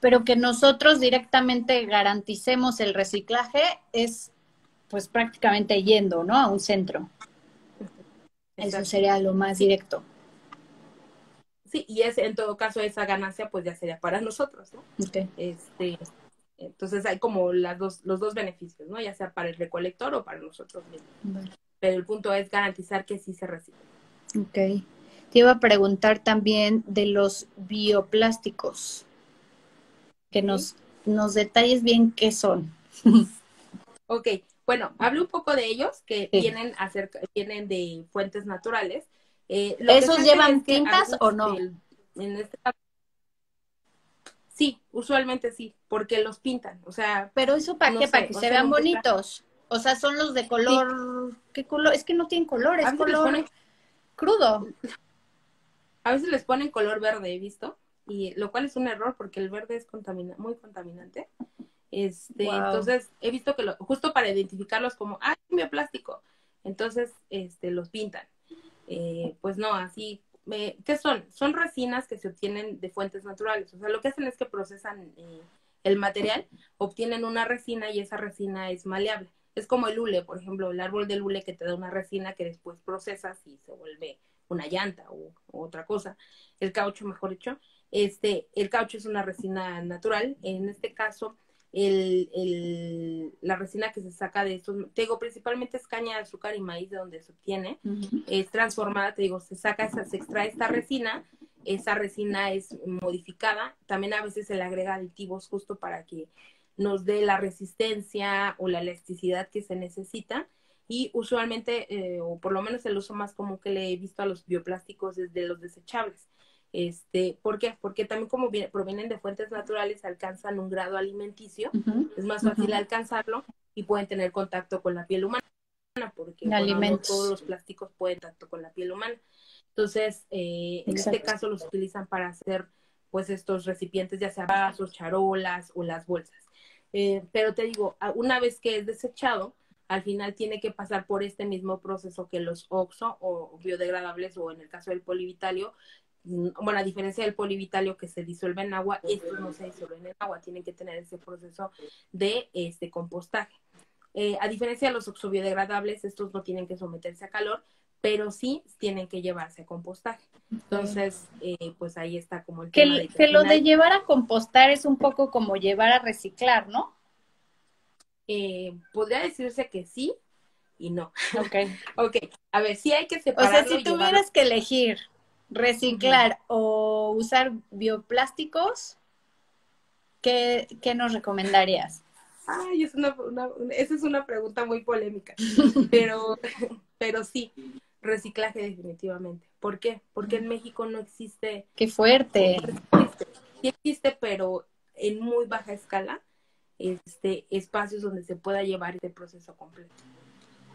Pero que nosotros directamente garanticemos el reciclaje es, pues, prácticamente yendo, ¿no? A un centro. Eso Exacto. sería lo más Sí, directo. sí, y en todo caso esa ganancia pues ya sería para nosotros, ¿no? Okay. Entonces hay como los dos beneficios, ¿no? Ya sea para el recolector o para nosotros mismos. Vale. Pero el punto es garantizar que sí se recicle. Ok. Te iba a preguntar también de los bioplásticos, que ¿Sí? nos detalles bien qué son. Ok, bueno, hablé un poco de ellos que Sí. vienen de fuentes naturales. Lo que se ¿Esos hace es llevan que a tintas veces, o no? en este caso, sí, usualmente sí, porque los pintan. O sea, ¿Pero eso para no qué? Para sé, que se hacen vean un traje. bonitos. O sea, son los de Sí, color... ¿Qué color? Es que no tienen color, a es veces les color ponen crudo. A veces les ponen color verde, he visto, y lo cual es un error porque el verde es muy contaminante. Wow. Entonces he visto que justo para identificarlos como, ah, es bioplástico, entonces los pintan. Pues no, así, ¿qué son? Son resinas que se obtienen de fuentes naturales. O sea, lo que hacen es que procesan el material, obtienen una resina y esa resina es maleable. Es como el hule, por ejemplo, el árbol del hule que te da una resina que después procesas y se vuelve una llanta o otra cosa. El caucho, mejor dicho. El caucho es una resina natural. En este caso, la resina que se saca de estos, te digo, principalmente es caña de azúcar y maíz de donde se obtiene, es transformada, te digo, se extrae esta resina, esa resina es modificada, también a veces se le agrega aditivos justo para que nos dé la resistencia o la elasticidad que se necesita, y usualmente, o por lo menos el uso más común que le he visto a los bioplásticos es de los desechables. ¿Por qué? Porque también como provienen de fuentes naturales, alcanzan un grado alimenticio, es más fácil alcanzarlo y pueden tener contacto con la piel humana, porque, bueno, no todos Alimentos. los plásticos pueden contacto con la piel humana. Entonces, en este Exacto. caso los utilizan para hacer, pues, estos recipientes, ya sea vasos, charolas o las bolsas. Pero te digo, una vez que es desechado, al final tiene que pasar por este mismo proceso que los OXO o biodegradables, o en el caso del polivitalio. Bueno, a diferencia del polivitalio que se disuelve en agua, estos no se disuelven en agua, tienen que tener ese proceso de compostaje. A diferencia de los oxobiodegradables, estos no tienen que someterse a calor, pero sí tienen que llevarse a compostaje. Entonces, pues ahí está como el Que, tema de que que al lo de final llevar a compostar es un poco como llevar a reciclar, ¿no? podría decirse que sí y no. Ok. Ok, a ver, sí hay que O sea, separarlo si y llevarlo. tuvieras que elegir Ujú. reciclar o usar bioplásticos, ¿qué nos recomendarías? Ay, esa es una pregunta muy polémica, pero, pero sí, reciclaje definitivamente. ¿Por qué? Porque en México no existe, Qué o fuerte. bueno, sí existe, pero en muy baja escala, espacios donde se pueda llevar este proceso completo.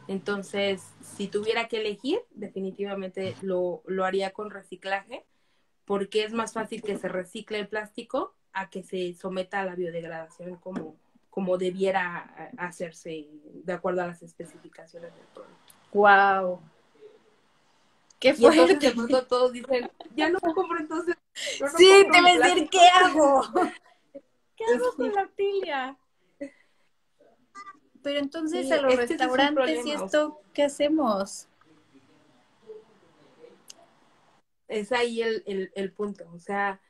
Entonces, si tuviera que elegir, definitivamente lo haría con reciclaje, porque es más fácil que se recicle el plástico a que se someta a la biodegradación como debiera hacerse de acuerdo a las especificaciones del producto. Wow. Qué Y entonces de fuerte. pronto todos dicen, ya no compro entonces, yo no Sí, compro te mi voy a decir, ¿qué plástico. hago? ¿Qué hago con Sí, la pila? Pero entonces a sí, los es que ese es un restaurantes y problema. O sea, esto, ¿qué hacemos? es ahí el punto. O sea,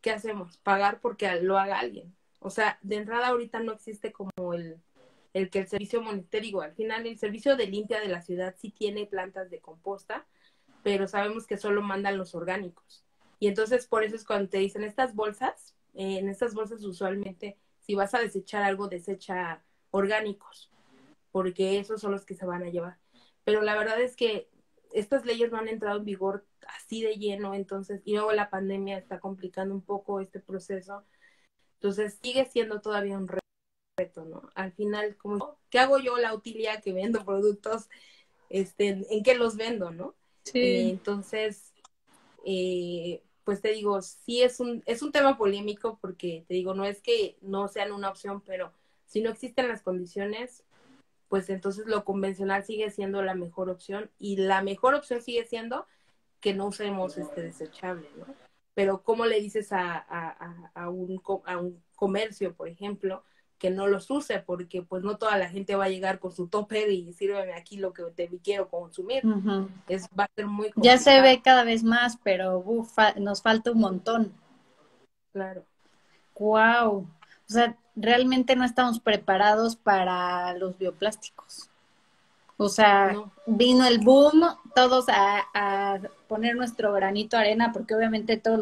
¿qué hacemos? Pagar porque lo haga alguien. O sea, de entrada ahorita no existe como el que el servicio monetario, al final el servicio de limpia de la ciudad sí tiene plantas de composta, pero sabemos que solo mandan los orgánicos. Y entonces por eso es cuando te dicen en estas bolsas usualmente, si vas a desechar algo, desecha orgánicos, porque esos son los que se van a llevar. Pero la verdad es que estas leyes no han entrado en vigor así de lleno, entonces, y luego la pandemia está complicando un poco este proceso, entonces sigue siendo todavía un reto, ¿no? Al final, como, ¿qué hago yo la utilidad que vendo productos? ¿En qué los vendo, no? Sí. Entonces, pues te digo, sí es un tema polémico porque te digo, no es que no sean una opción, pero si no existen las condiciones, pues entonces lo convencional sigue siendo la mejor opción y la mejor opción sigue siendo que no usemos este desechable, ¿no? Pero ¿cómo le dices a un comercio, por ejemplo, que no los use? Porque pues no toda la gente va a llegar con su topper y sírveme aquí lo que te quiero consumir. Ujú. Va a ser muy Ya se complicado, ve cada vez más, pero nos falta un montón. claro. Wow. O sea, realmente no estamos preparados para los bioplásticos. O sea, No, vino el boom, todos a poner nuestro granito de arena, porque obviamente todos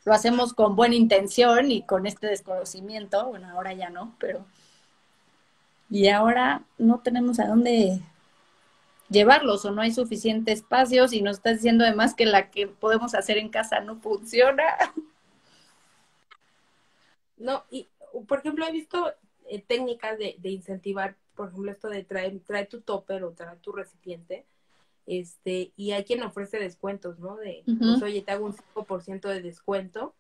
lo hacemos con buena intención y con este desconocimiento. Bueno, ahora ya no, pero... Y ahora no tenemos a dónde llevarlos o no hay suficiente espacios y nos estás diciendo además que la que podemos hacer en casa no funciona. no, y por ejemplo he visto técnicas de incentivar, por ejemplo, esto de trae tu topper o trae tu recipiente, y hay quien ofrece descuentos, ¿no? Pues Ujú. oye, te hago un 5% de descuento,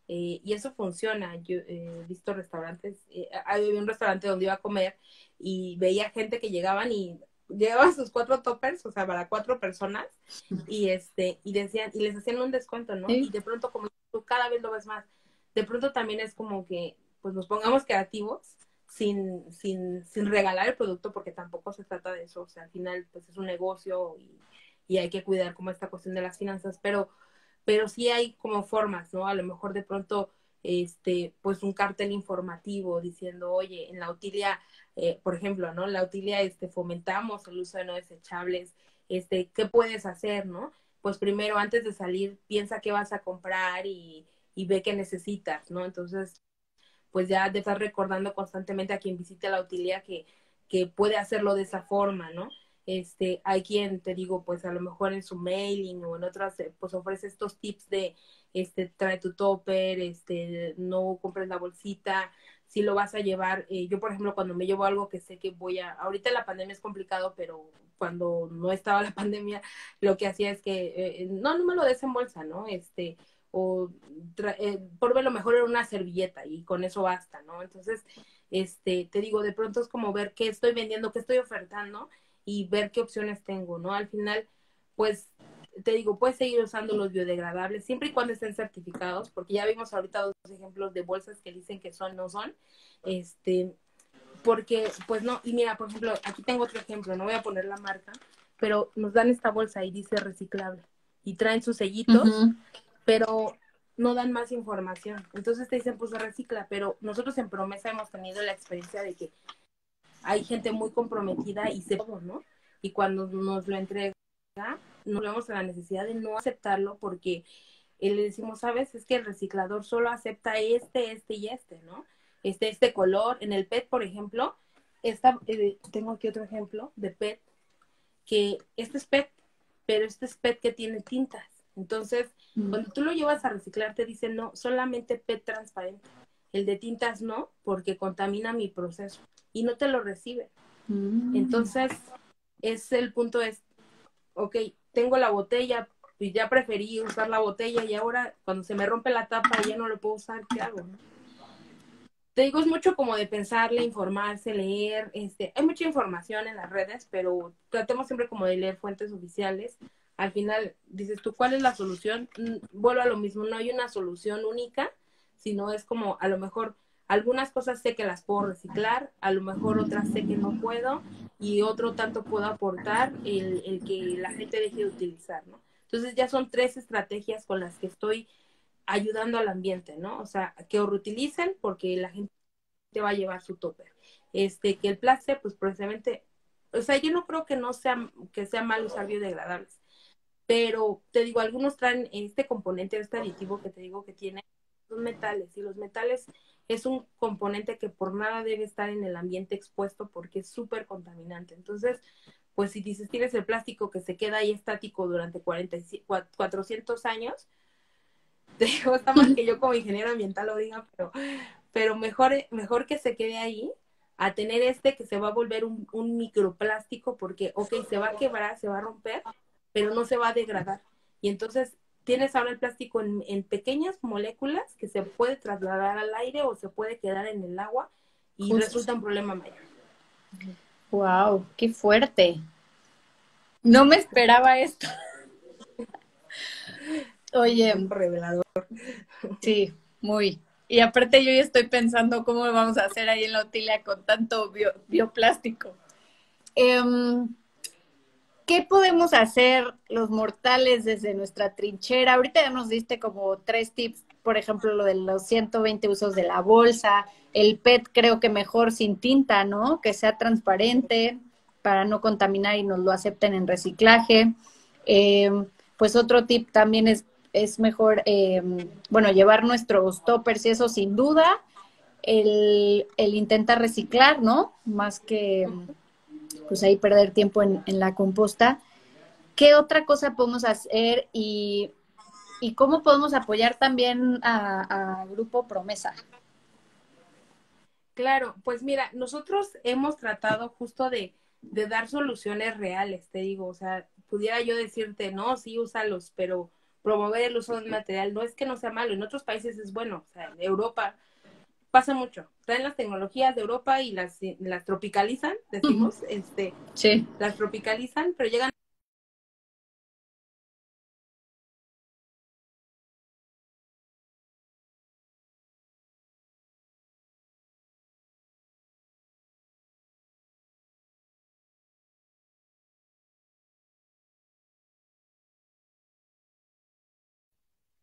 y eso funciona. Yo he visto restaurantes, había un restaurante donde iba a comer y veía gente que llegaban sus 4 toppers, o sea, para 4 personas, y decían, y les hacían un descuento, ¿no? Sí. Y de pronto, como tú cada vez lo ves más, de pronto también es como que, pues nos pongamos creativos sin regalar el producto, porque tampoco se trata de eso. O sea, al final, pues es un negocio y hay que cuidar como esta cuestión de las finanzas, pero sí hay como formas, ¿no? A lo mejor de pronto, pues un cartel informativo diciendo, oye, en la utilia, por ejemplo, ¿no? La utilia, fomentamos el uso de no desechables, ¿qué puedes hacer, no? Pues primero, antes de salir, piensa qué vas a comprar y ve qué necesitas, ¿no? Entonces, pues ya de estar recordando constantemente a quien visite la utilidad que puede hacerlo de esa forma, ¿no? Hay quien, te digo, pues a lo mejor en su mailing o en otras, pues ofrece estos tips de, trae tu topper, no compres la bolsita, si lo vas a llevar. Yo, por ejemplo, cuando me llevo algo que sé que ahorita la pandemia es complicado, pero cuando no estaba la pandemia, lo que hacía es que, no me lo des en bolsa, ¿no? O por ver lo mejor era una servilleta y con eso basta, ¿no? Entonces, te digo, de pronto es como ver qué estoy vendiendo, qué estoy ofertando y ver qué opciones tengo, ¿no? Al final, pues, te digo, puedes seguir usando los biodegradables siempre y cuando estén certificados, porque ya vimos ahorita 2 ejemplos de bolsas que dicen que no son, este, porque, pues no, y mira, por ejemplo, aquí tengo otro ejemplo, no voy a poner la marca, pero nos dan esta bolsa y dice reciclable. Y traen sus sellitos, Ujú. pero no dan más información. Entonces te dicen, pues se recicla, pero nosotros en Promesa hemos tenido la experiencia de que hay gente muy comprometida y se todo, ¿no? Y cuando nos lo entrega, nos vemos a la necesidad de no aceptarlo porque le decimos, ¿sabes? Es que el reciclador solo acepta este y este, ¿no? Este color. En el PET, por ejemplo, tengo aquí otro ejemplo de PET, que este es PET, pero este es PET que tiene tintas. Entonces, cuando tú lo llevas a reciclar, te dicen, no, solamente PET transparente. El de tintas no, porque contamina mi proceso. Y no te lo reciben. Entonces, el punto es, ok, tengo la botella, y ya preferí usar la botella y ahora cuando se me rompe la tapa ya no lo puedo usar, ¿qué hago? ¿No? Te digo, es mucho como de pensarle, informarse, leer, hay mucha información en las redes, pero tratemos siempre como de leer fuentes oficiales. Al final, dices tú, ¿cuál es la solución? Vuelvo a lo mismo, no hay una solución única, sino es como, a lo mejor, algunas cosas sé que las puedo reciclar, a lo mejor otras sé que no puedo, y otro tanto puedo aportar el que la gente deje de utilizar, ¿no? Entonces ya son 3 estrategias con las que estoy ayudando al ambiente, ¿no? O sea, que reutilicen porque la gente va a llevar su topper. Que el plástico, pues precisamente, o sea, yo no creo que sea mal usar biodegradables, pero te digo, algunos traen este componente, este aditivo que te digo que tiene, son metales, y los metales es un componente que por nada debe estar en el ambiente expuesto porque es súper contaminante. Entonces, pues si dices, tienes el plástico que se queda ahí estático durante 400 años, te digo, está mal que yo como ingeniero ambiental lo diga, pero mejor que se quede ahí a tener que se va a volver un microplástico porque, ok, se va a quebrar, se va a romper, pero no se va a degradar. Y entonces tienes ahora el plástico en pequeñas moléculas que se puede trasladar al aire o se puede quedar en el agua y Justo. resulta un problema mayor. Wow, qué fuerte. No me esperaba esto. Un Oye, poco revelador. sí, muy. Y aparte yo ya estoy pensando cómo vamos a hacer ahí en la Utilia con tanto bioplástico. Em, ¿Qué podemos hacer los mortales desde nuestra trinchera? Ahorita ya nos diste como 3 tips, por ejemplo, lo de los 120 usos de la bolsa, el PET creo que mejor sin tinta, ¿no? Que sea transparente para no contaminar y nos lo acepten en reciclaje. Eh, pues otro tip también es mejor, bueno, llevar nuestros toppers y eso sin duda, el intentar reciclar, ¿no? Más que pues ahí perder tiempo en la composta. ¿Qué otra cosa podemos hacer y cómo podemos apoyar también a Grupo Promesa? Claro, pues mira, nosotros hemos tratado justo de dar soluciones reales, te digo, o sea, pudiera yo decirte, no, sí, úsalos, pero promover el uso del material no es que no sea malo, en otros países es bueno, o sea, en Europa pasa mucho, traen las tecnologías de Europa y las tropicalizan, Ujú. decimos, Sí. las tropicalizan, pero llegan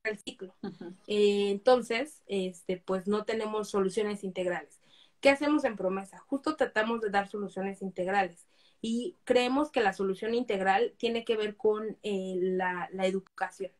al ciclo. Ujú. Entonces, pues no tenemos soluciones integrales. ¿Qué hacemos en Promesa? Justo tratamos de dar soluciones integrales y creemos que la solución integral tiene que ver con la educación.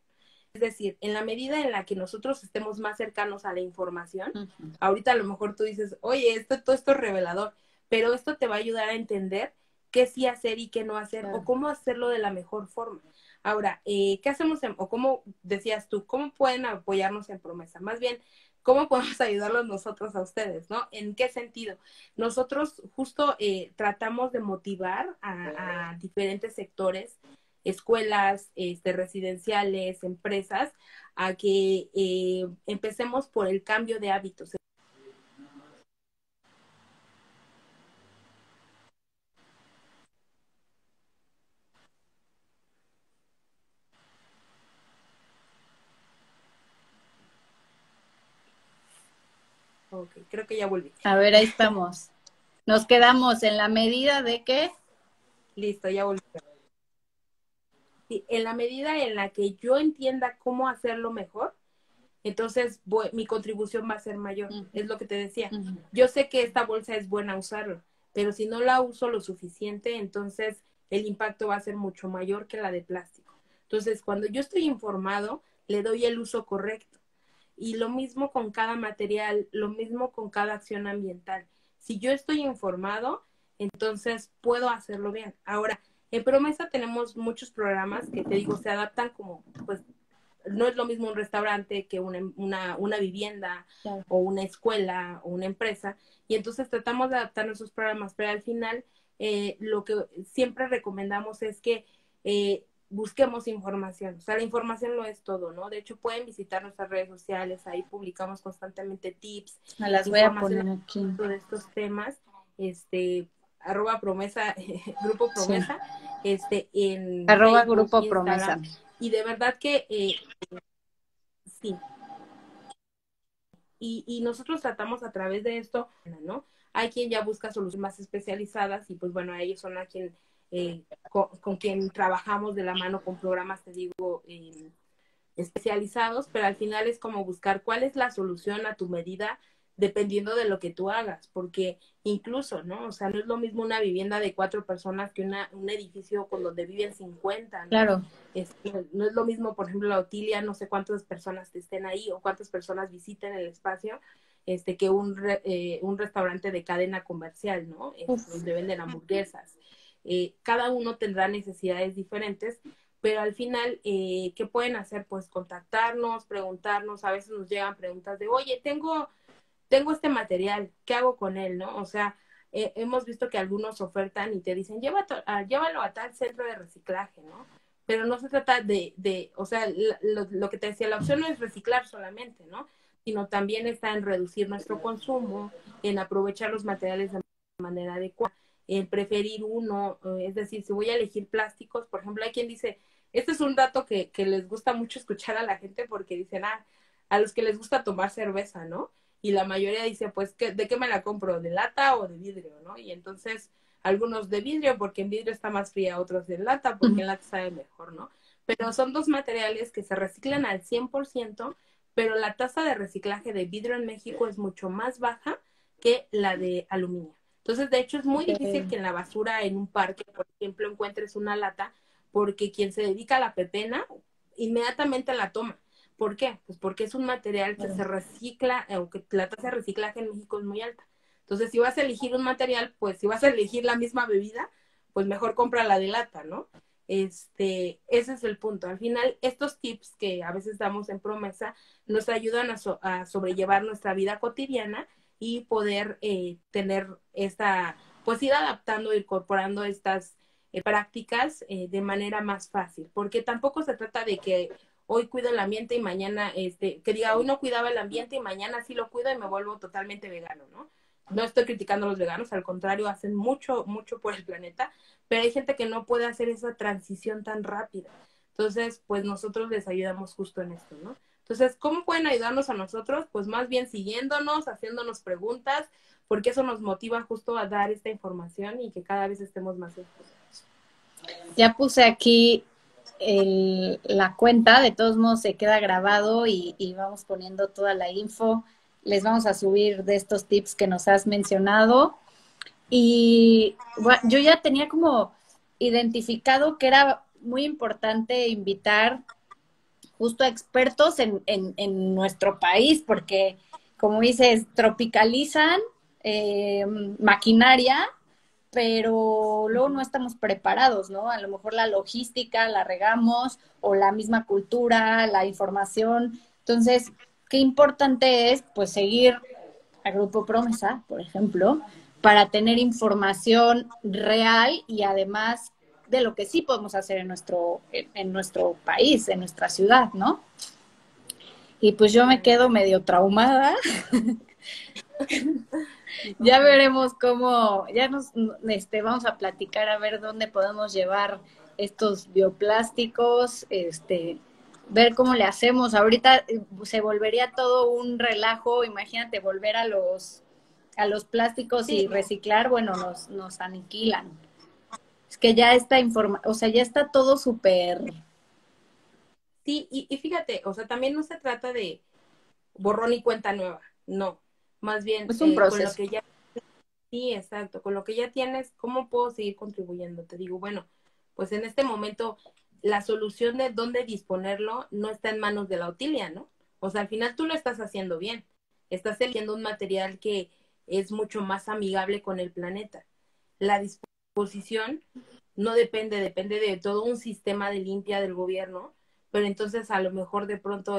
Es decir, en la medida en la que nosotros estemos más cercanos a la información, Ujú. ahorita a lo mejor tú dices, oye, todo esto es revelador, pero esto te va a ayudar a entender qué sí hacer y qué no hacer o Claro. cómo hacerlo de la mejor forma. Ahora, ¿qué hacemos o cómo decías tú, cómo pueden apoyarnos en Promesa? Más bien, ¿cómo podemos ayudarlos nosotros a ustedes, no? ¿En qué sentido? Nosotros justo tratamos de motivar a diferentes sectores, escuelas, residenciales, empresas, a que empecemos por el cambio de hábitos. Ok, creo que ya volví. A ver, ahí estamos. Nos quedamos en la medida de que Listo, ya volví. Sí, en la medida en la que yo entienda cómo hacerlo mejor, entonces mi contribución va a ser mayor. Ujú, Es lo que te decía. ujú. Yo sé que esta bolsa es buena usarla, pero si no la uso lo suficiente, entonces el impacto va a ser mucho mayor que la de plástico. Entonces, cuando yo estoy informado, le doy el uso correcto. Y lo mismo con cada material, lo mismo con cada acción ambiental. Si yo estoy informado, entonces puedo hacerlo bien. Ahora, en Promesa tenemos muchos programas que te digo, se adaptan como, pues, no es lo mismo un restaurante que una vivienda Claro. o una escuela o una empresa. Y entonces tratamos de adaptar nuestros programas, pero al final lo que siempre recomendamos es que busquemos información. O sea, la información lo es todo, ¿no? De hecho, pueden visitar nuestras redes sociales, ahí publicamos constantemente tips, Me las voy a información poner aquí. de estos temas, arroba promesa, grupo Sí. promesa, en Arroba Facebook, Grupo Promesa. Instagram, y de verdad que sí, y nosotros tratamos a través de esto, ¿no? Hay quien ya busca soluciones más especializadas y pues bueno, a ellos son a quien, con quien trabajamos de la mano con programas, te digo, especializados, pero al final es como buscar cuál es la solución a tu medida dependiendo de lo que tú hagas, porque incluso, ¿no? O sea, no es lo mismo una vivienda de 4 personas que un edificio con donde viven 50, ¿no? Claro. No es lo mismo, por ejemplo, la Otilia, no sé cuántas personas estén ahí o cuántas personas visiten el espacio, que un restaurante de cadena comercial, ¿no? Uf. Donde venden hamburguesas. Cada uno tendrá necesidades diferentes, pero al final, ¿qué pueden hacer? Pues contactarnos, preguntarnos, a veces nos llegan preguntas de, oye, tengo este material, ¿qué hago con él, no? O sea, hemos visto que algunos ofertan y te dicen, llévalo a tal centro de reciclaje, ¿no? Pero no se trata o sea, lo que te decía, la opción no es reciclar solamente, ¿no? Sino también está en reducir nuestro consumo, en aprovechar los materiales de manera adecuada, en preferir uno, es decir, si voy a elegir plásticos, por ejemplo, hay quien dice, este es un dato que les gusta mucho escuchar a la gente porque dicen, a los que les gusta tomar cerveza, ¿no? Y la mayoría dice, pues, ¿de qué me la compro? ¿De lata o de vidrio, no? Y entonces, algunos de vidrio, porque en vidrio está más fría, otros de lata, porque en lata sabe mejor, ¿no? Pero son dos materiales que se reciclan al 100%, pero la tasa de reciclaje de vidrio en México es mucho más baja que la de aluminio. Entonces, de hecho, es muy difícil que en la basura, en un parque, por ejemplo, encuentres una lata, porque quien se dedica a la pepena, inmediatamente la toma. ¿Por qué? Pues porque es un material que se recicla, aunque la tasa de reciclaje en México es muy alta. Entonces, si vas a elegir un material, pues si vas a elegir la misma bebida, pues mejor compra la de lata, ¿no? Ese es el punto. Al final, estos tips que a veces damos en Promesa nos ayudan a sobrellevar nuestra vida cotidiana y poder tener pues ir adaptando, incorporando estas prácticas de manera más fácil, porque tampoco se trata de que hoy cuido el ambiente y mañana, que diga, hoy no cuidaba el ambiente y mañana sí lo cuido y me vuelvo totalmente vegano, ¿no? No estoy criticando a los veganos, al contrario, hacen mucho, mucho por el planeta, pero hay gente que no puede hacer esa transición tan rápida. Entonces, pues nosotros les ayudamos justo en esto, ¿no? Entonces, ¿cómo pueden ayudarnos a nosotros? Pues más bien siguiéndonos, haciéndonos preguntas, porque eso nos motiva justo a dar esta información y que cada vez estemos más informados. Ya puse aquí la cuenta, de todos modos se queda grabado y vamos poniendo toda la info. Les vamos a subir de estos tips que nos has mencionado. Y bueno, yo ya tenía como identificado que era muy importante invitar justo a expertos en nuestro país, porque como dices, tropicalizan maquinaria, pero luego no estamos preparados, ¿no? A lo mejor la logística la regamos o la misma cultura, la información. Entonces, qué importante es pues seguir a Grupo Promesa, por ejemplo, para tener información real y además de lo que sí podemos hacer en nuestro país, en nuestra ciudad, ¿no? Y pues yo me quedo medio traumada. Ya veremos cómo, ya nos vamos a platicar a ver dónde podemos llevar estos bioplásticos, ver cómo le hacemos. Ahorita se volvería todo un relajo, imagínate volver a los plásticos y Sí, reciclar, bueno, nos aniquilan. Es que ya está o sea, ya está todo súper... Sí, y fíjate, o sea, también no se trata de borrón y cuenta nueva, no. Más bien, Es un con lo proceso. que ya, sí, exacto, con lo que ya tienes, ¿cómo puedo seguir contribuyendo? Te digo, bueno, pues en este momento la solución de dónde disponerlo no está en manos de la utilia, ¿no? O sea, al final tú lo estás haciendo bien, estás eligiendo un material que es mucho más amigable con el planeta. La disposición no depende de todo un sistema de limpia del gobierno, pero entonces a lo mejor de pronto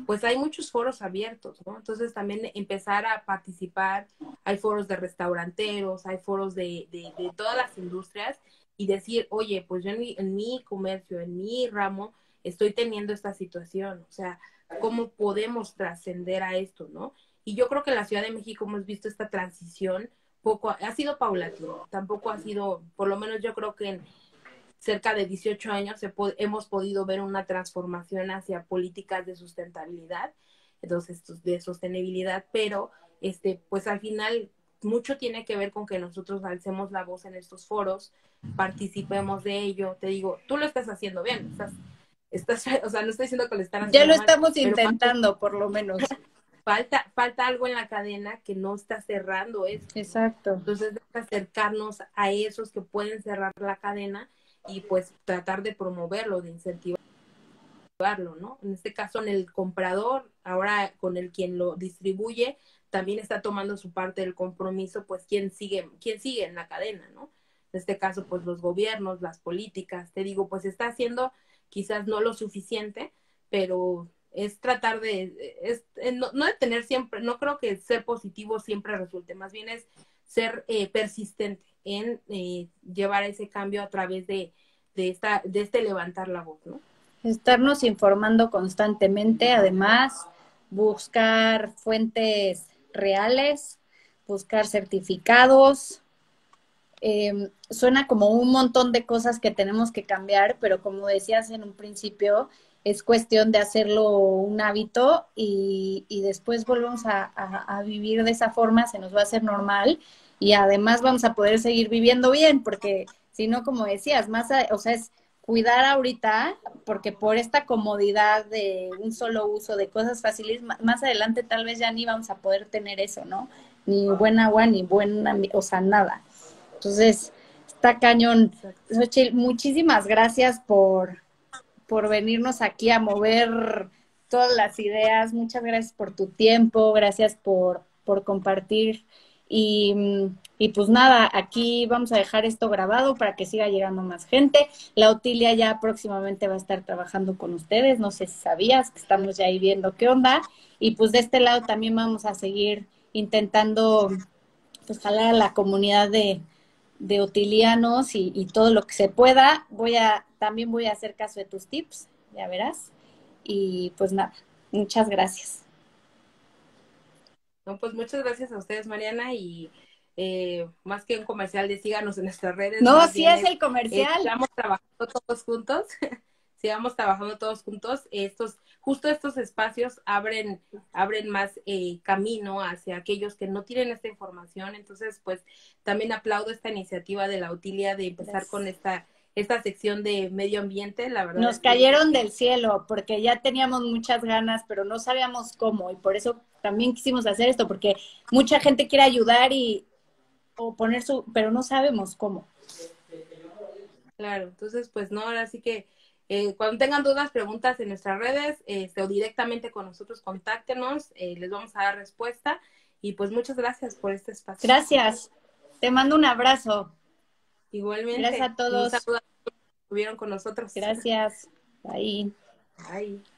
pues hay muchos foros abiertos, ¿no? Entonces también empezar a participar, hay foros de restauranteros, hay foros de todas las industrias y decir, oye, pues yo en mi comercio, en mi ramo, estoy teniendo esta situación, o sea, ¿cómo podemos trascender a esto, no? Y yo creo que en la Ciudad de México hemos visto esta transición poco, ha sido paulatino, tampoco ha sido, por lo menos yo creo que en cerca de 18 años hemos podido ver una transformación hacia políticas de sustentabilidad, entonces de sostenibilidad, pero pues al final mucho tiene que ver con que nosotros alcemos la voz en estos foros, participemos de ello, te digo, tú lo estás haciendo bien, o sea, no estoy diciendo que lo están Ya lo haciendo mal, estamos pero intentando, por lo menos. falta algo en la cadena que no está cerrando esto, ¿no? Exacto. Entonces, acercarnos a esos que pueden cerrar la cadena y pues tratar de promoverlo, de incentivarlo, ¿no? En este caso, en el comprador, ahora con el quien lo distribuye, también está tomando su parte del compromiso, pues quién sigue en la cadena, ¿no? En este caso, pues los gobiernos, las políticas, te digo, pues está haciendo quizás no lo suficiente, pero es tratar no de tener siempre, no creo que ser positivo siempre resulte, más bien es ser persistente en llevar ese cambio a través de este levantar la voz, ¿no? Estarnos informando constantemente, además, buscar fuentes reales, buscar certificados. Suena como un montón de cosas que tenemos que cambiar, pero como decías en un principio, es cuestión de hacerlo un hábito y después volvemos a vivir de esa forma, se nos va a hacer normal y además vamos a poder seguir viviendo bien, porque si no, como decías, o sea, es cuidar ahorita, porque por esta comodidad de un solo uso de cosas fáciles, más adelante tal vez ya ni vamos a poder tener eso, ¿no? Ni buen agua, ni o sea, nada. Entonces, está cañón. Exacto. Xochitl, muchísimas gracias por venirnos aquí a mover todas las ideas. Muchas gracias por tu tiempo, gracias por compartir. Y pues nada, aquí vamos a dejar esto grabado para que siga llegando más gente. La Otilia ya próximamente va a estar trabajando con ustedes. No sé si sabías que estamos ya ahí viendo qué onda. Y pues de este lado también vamos a seguir intentando pues jalar a la comunidad de otilianos y todo lo que se pueda. También voy a hacer caso de tus tips, ya verás. Y pues nada, muchas gracias. No, pues muchas gracias a ustedes, Mariana, y más que un comercial de síganos en nuestras redes, No, más sí bien es el comercial. sigamos trabajando todos juntos, sigamos trabajando todos juntos. Justo estos espacios abren más camino hacia aquellos que no tienen esta información. Entonces, pues también aplaudo esta iniciativa de la Utilia de empezar con esta sección de medio ambiente. La verdad Nos es que yo creo cayeron que del cielo porque ya teníamos muchas ganas, pero no sabíamos cómo y por eso también quisimos hacer esto, porque mucha gente quiere ayudar o poner pero no sabemos cómo. claro, entonces pues no, ahora sí que cuando tengan dudas, preguntas en nuestras redes o directamente con nosotros, contáctenos, les vamos a dar respuesta y pues muchas gracias por este espacio. Gracias. Te mando un abrazo. Gracias Igualmente, a y un todos. saludo a todos los que estuvieron con nosotros. Gracias. Bye. Bye.